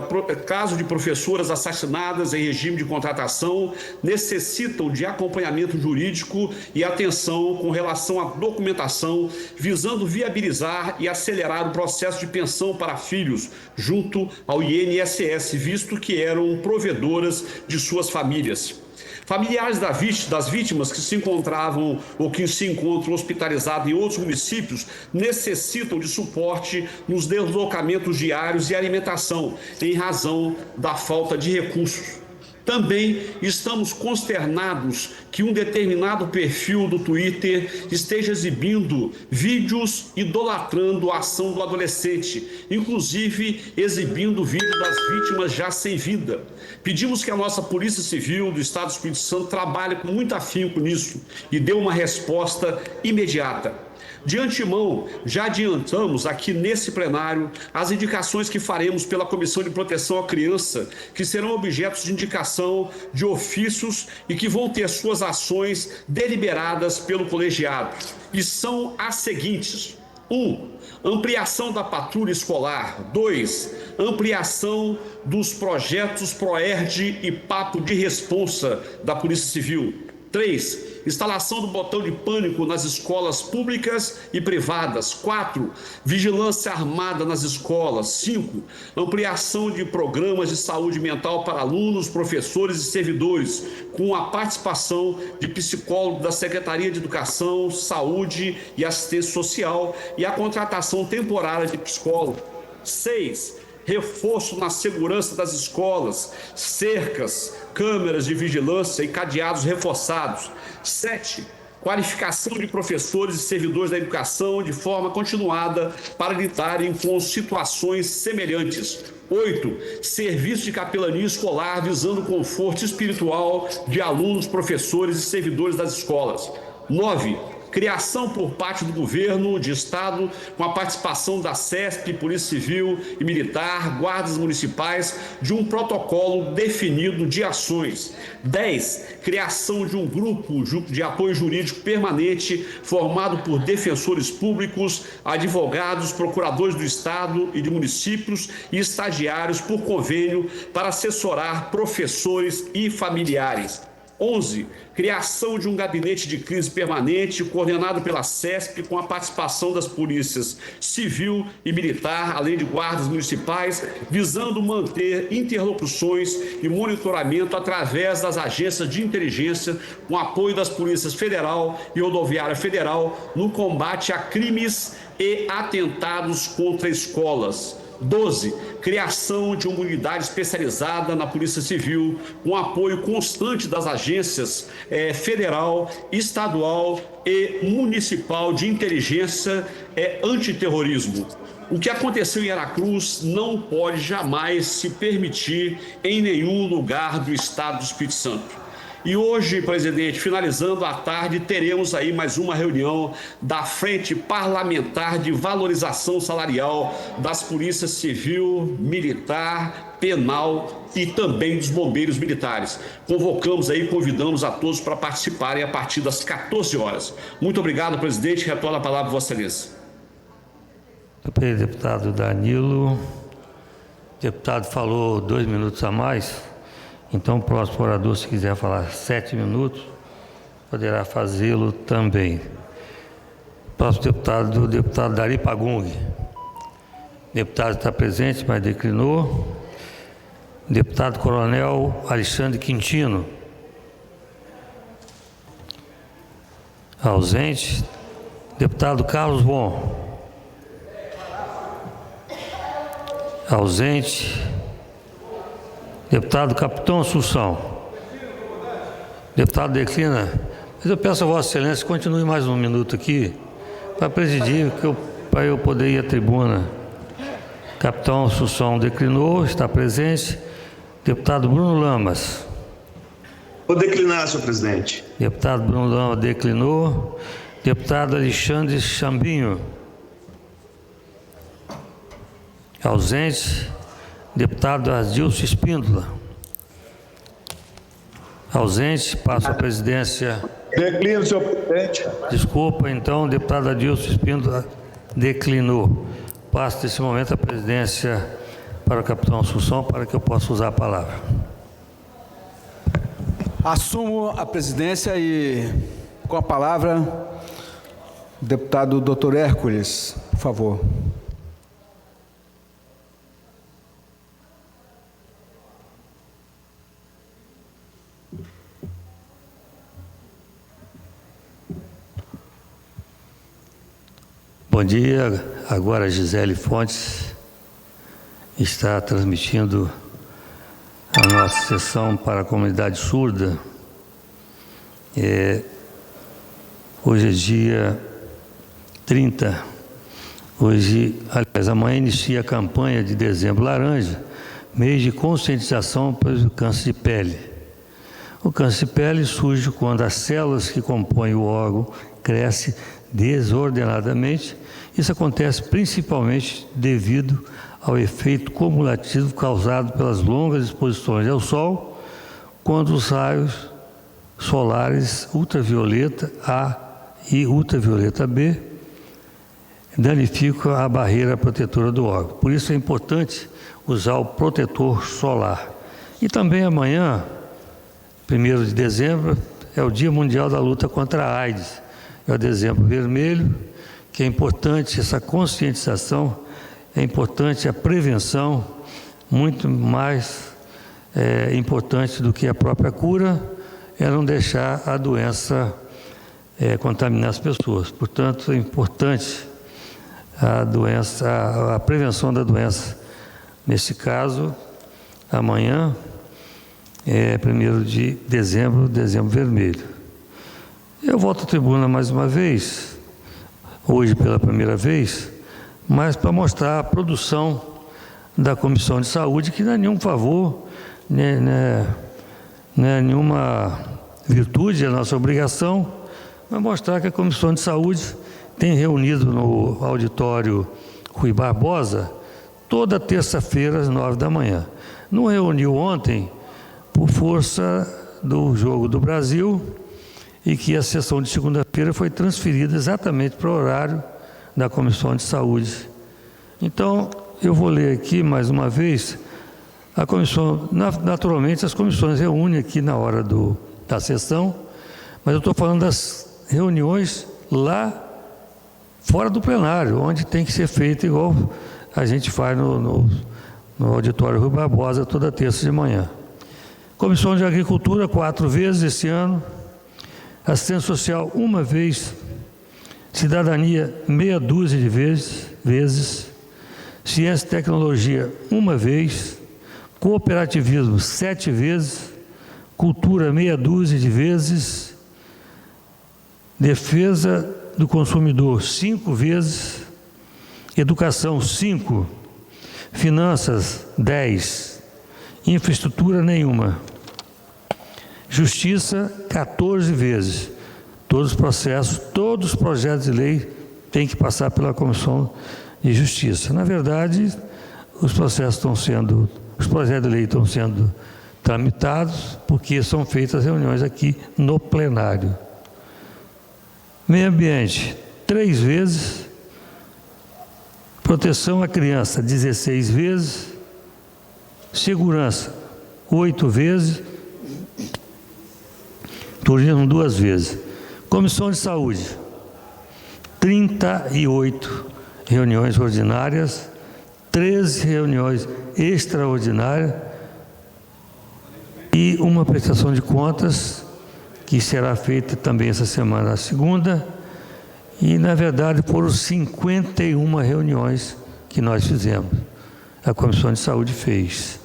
Speaker 3: assassinadas em regime de contratação necessitam de acompanhamento jurídico e atenção com relação à documentação, visando viabilizar e acelerar o processo de pensão para filhos junto ao INSS, visto que eram provedoras de suas famílias. Familiares das vítimas que se encontravam ou que se encontram hospitalizados em outros municípios necessitam de suporte nos deslocamentos diários e alimentação, em razão da falta de recursos. Também estamos consternados que um determinado perfil do Twitter esteja exibindo vídeos idolatrando a ação do adolescente, inclusive exibindo vídeo das vítimas já sem vida. Pedimos que a nossa Polícia Civil do Estado do Espírito Santo trabalhe com muito afinco nisso e dê uma resposta imediata. De antemão, já adiantamos aqui nesse plenário as indicações que faremos pela Comissão de Proteção à Criança, que serão objetos de indicação de ofícios e que vão ter suas ações deliberadas pelo colegiado. E são as seguintes: 1. Ampliação da patrulha escolar. 2. Ampliação dos projetos PROERD e Papo de Responsa da Polícia Civil. 3. Instalação do botão de pânico nas escolas públicas e privadas. 4. Vigilância armada nas escolas. 5. Ampliação de programas de saúde mental para alunos, professores e servidores, com a participação de psicólogos da Secretaria de Educação, Saúde e Assistência Social e a contratação temporária de psicólogo. 6. Reforço na segurança das escolas, cercas, câmeras de vigilância e cadeados reforçados. 7. Qualificação de professores e servidores da educação de forma continuada para lidarem com situações semelhantes. 8. Serviço de capelania escolar visando o conforto espiritual de alunos, professores e servidores das escolas. 9. Criação por parte do governo de estado, com a participação da CESP, Polícia Civil e Militar, guardas municipais, de um protocolo definido de ações. 10. Criação de um grupo de apoio jurídico permanente, formado por defensores públicos, advogados, procuradores do estado e de municípios e estagiários por convênio para assessorar professores e familiares. 11. Criação de um gabinete de crise permanente coordenado pela CESP com a participação das polícias civil e militar, além de guardas municipais, visando manter interlocuções e monitoramento através das agências de inteligência com apoio das polícias federal e rodoviária federal no combate a crimes e atentados contra escolas. 12. Criação de uma unidade especializada na Polícia Civil, com apoio constante das agências federal, estadual e municipal de inteligência antiterrorismo. O que aconteceu em Aracruz não pode jamais se permitir em nenhum lugar do Estado do Espírito Santo. E hoje, presidente, finalizando a tarde, teremos aí mais uma reunião da Frente Parlamentar de Valorização Salarial das Polícias Civil, Militar, Penal e também dos Bombeiros Militares. Convocamos aí, convidamos a todos para participarem a partir das 14 horas. Muito obrigado, presidente. Retorno a palavra a Vossa Excelência.
Speaker 16: Deputado Danilo. O deputado falou 2 minutos a mais. Então, o próximo orador, se quiser falar 7 minutos, poderá fazê-lo também. Próximo deputado, o deputado Dari Pagung. Deputado está presente, mas declinou. Deputado Coronel Alexandre Quintino. Ausente. Deputado Carlos Bom. Ausente. Deputado Capitão Assunção. Deputado declina. Mas eu peço a Vossa Excelência que continue mais um minuto aqui para presidir, para eu poder ir à tribuna. Capitão Assunção declinou, está presente. Deputado Bruno Lamas.
Speaker 10: Vou declinar, senhor presidente.
Speaker 16: Deputado Bruno Lamas declinou. Deputado Alexandre Chambinho. Ausente. Deputado Adilson Espíndola. Ausente. Passo a presidência.
Speaker 12: Declino, senhor presidente.
Speaker 16: Desculpa, então, deputado Adilson Espíndola declinou. Passo nesse momento a presidência para o capitão Assunção para que eu possa usar a palavra.
Speaker 19: Assumo a presidência e, com a palavra, o deputado Dr. Hércules, por favor.
Speaker 16: Bom dia, agora a Gisele Fontes está transmitindo a nossa sessão para a comunidade surda. Hoje é dia 30, amanhã inicia a campanha de Dezembro Laranja, mês de conscientização pelo câncer de pele. O câncer de pele surge quando as células que compõem o órgão crescem desordenadamente. Isso acontece principalmente devido ao efeito cumulativo causado pelas longas exposições ao sol, quando os raios solares ultravioleta A e ultravioleta B danificam a barreira protetora do órgão. Por isso é importante usar o protetor solar. E também amanhã, 1º de dezembro, é o Dia Mundial da Luta contra a AIDS. É o Dezembro Vermelho, que é importante essa conscientização, é importante a prevenção, muito mais importante do que a própria cura, é não deixar a doença contaminar as pessoas. Portanto, é importante a prevenção da doença. Nesse caso, amanhã, 1º de dezembro, Dezembro Vermelho. Eu volto à tribuna mais uma vez, hoje pela primeira vez, mas para mostrar a produção da Comissão de Saúde, que não é nenhum favor, não é nenhuma virtude, é nossa obrigação, mas mostrar que a Comissão de Saúde tem reunido no auditório Rui Barbosa toda terça-feira às 9 da manhã. Não reuniu ontem por força do Jogo do Brasil e que a sessão de segunda-feira foi transferida exatamente para o horário da Comissão de Saúde. Então, eu vou ler aqui mais uma vez. A comissão, naturalmente, as comissões reúnem aqui na hora da sessão, mas eu estou falando das reuniões lá fora do plenário, onde tem que ser feito igual a gente faz no auditório Rui Barbosa toda terça de manhã. Comissão de Agricultura, 4 vezes esse ano. Assistência Social, 1 vez. Cidadania, meia dúzia de vezes. Ciência e Tecnologia, 1 vez. Cooperativismo, 7 vezes. Cultura, meia dúzia de vezes. Defesa do Consumidor, 5 vezes. Educação, 5. Finanças, 10. Infraestrutura, nenhuma. Justiça, 14 vezes. Todos os processos, todos os projetos de lei têm que passar pela Comissão de Justiça. Na verdade, os projetos de lei estão sendo tramitados porque são feitas reuniões aqui no plenário. Meio Ambiente, 3 vezes. Proteção à Criança, 16 vezes. Segurança, 8 vezes. Turismo, 2 vezes. Comissão de Saúde, 38 reuniões ordinárias, 13 reuniões extraordinárias e uma prestação de contas que será feita também essa semana, na segunda, e na verdade foram 51 reuniões que nós fizemos, a Comissão de Saúde fez.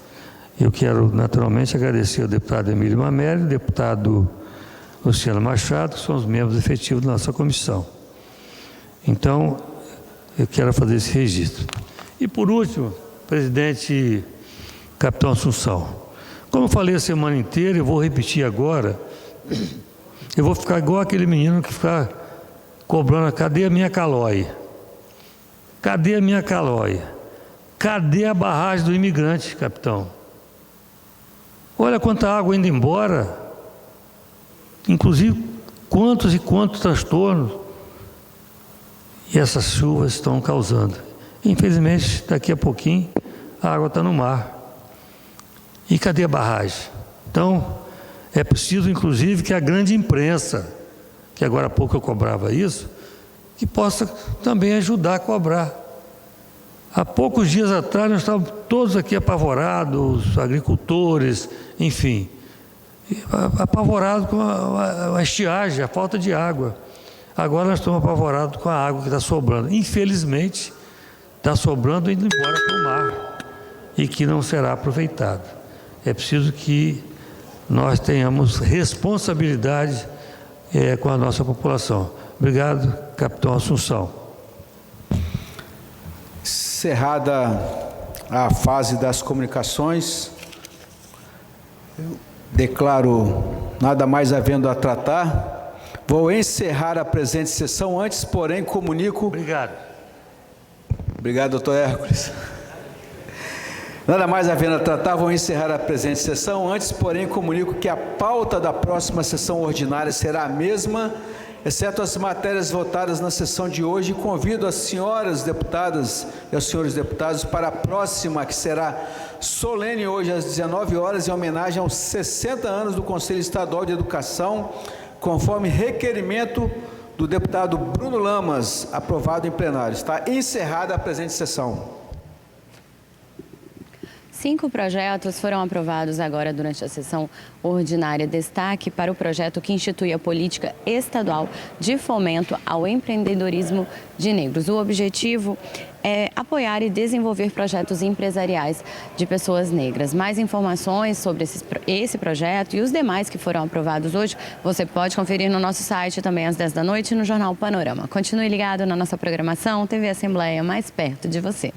Speaker 16: Eu quero naturalmente agradecer ao deputado Emílio Mameli, ao deputado Luciano Machado, que são os membros efetivos da nossa comissão. Então, eu quero fazer esse registro. E por último, presidente Capitão Assunção, como eu falei a semana inteira, eu vou repetir agora, eu vou ficar igual aquele menino que fica cobrando, cadê a minha calói? Cadê a minha calói? Cadê a barragem do imigrante, capitão? Olha quanta água indo embora, inclusive quantos e quantos transtornos e essas chuvas estão causando. Infelizmente, daqui a pouquinho, a água está no mar. E cadê a barragem? Então, é preciso, inclusive, que a grande imprensa, que agora há pouco eu cobrava isso, que possa também ajudar a cobrar. Há poucos dias atrás, nós estávamos todos aqui apavorados, agricultores, enfim, apavorados com a estiagem, a falta de água. Agora nós estamos apavorados com a água que está sobrando. Infelizmente, está sobrando e indo embora para o mar e que não será aproveitado. É preciso que nós tenhamos responsabilidade com a nossa população. Obrigado, capitão Assunção.
Speaker 19: Encerrada a fase das comunicações, eu declaro nada mais havendo a tratar. Vou encerrar a presente sessão, antes, porém, comunico...
Speaker 16: Obrigado.
Speaker 19: Obrigado, doutor Hércules. Nada mais havendo a tratar, vou encerrar a presente sessão, antes, porém, comunico que a pauta da próxima sessão ordinária será a mesma, exceto as matérias votadas na sessão de hoje, e convido as senhoras deputadas e os senhores deputados para a próxima, que será solene hoje às 19 horas, em homenagem aos 60 anos do Conselho Estadual de Educação, conforme requerimento do deputado Bruno Lamas, aprovado em plenário. Está encerrada a presente sessão.
Speaker 1: 5 projetos foram aprovados agora durante a sessão ordinária. Destaque para o projeto que institui a política estadual de fomento ao empreendedorismo de negros. O objetivo é apoiar e desenvolver projetos empresariais de pessoas negras. Mais informações sobre esse projeto e os demais que foram aprovados hoje, você pode conferir no nosso site também às 10 da noite no Jornal Panorama. Continue ligado na nossa programação, TV Assembleia, mais perto de você.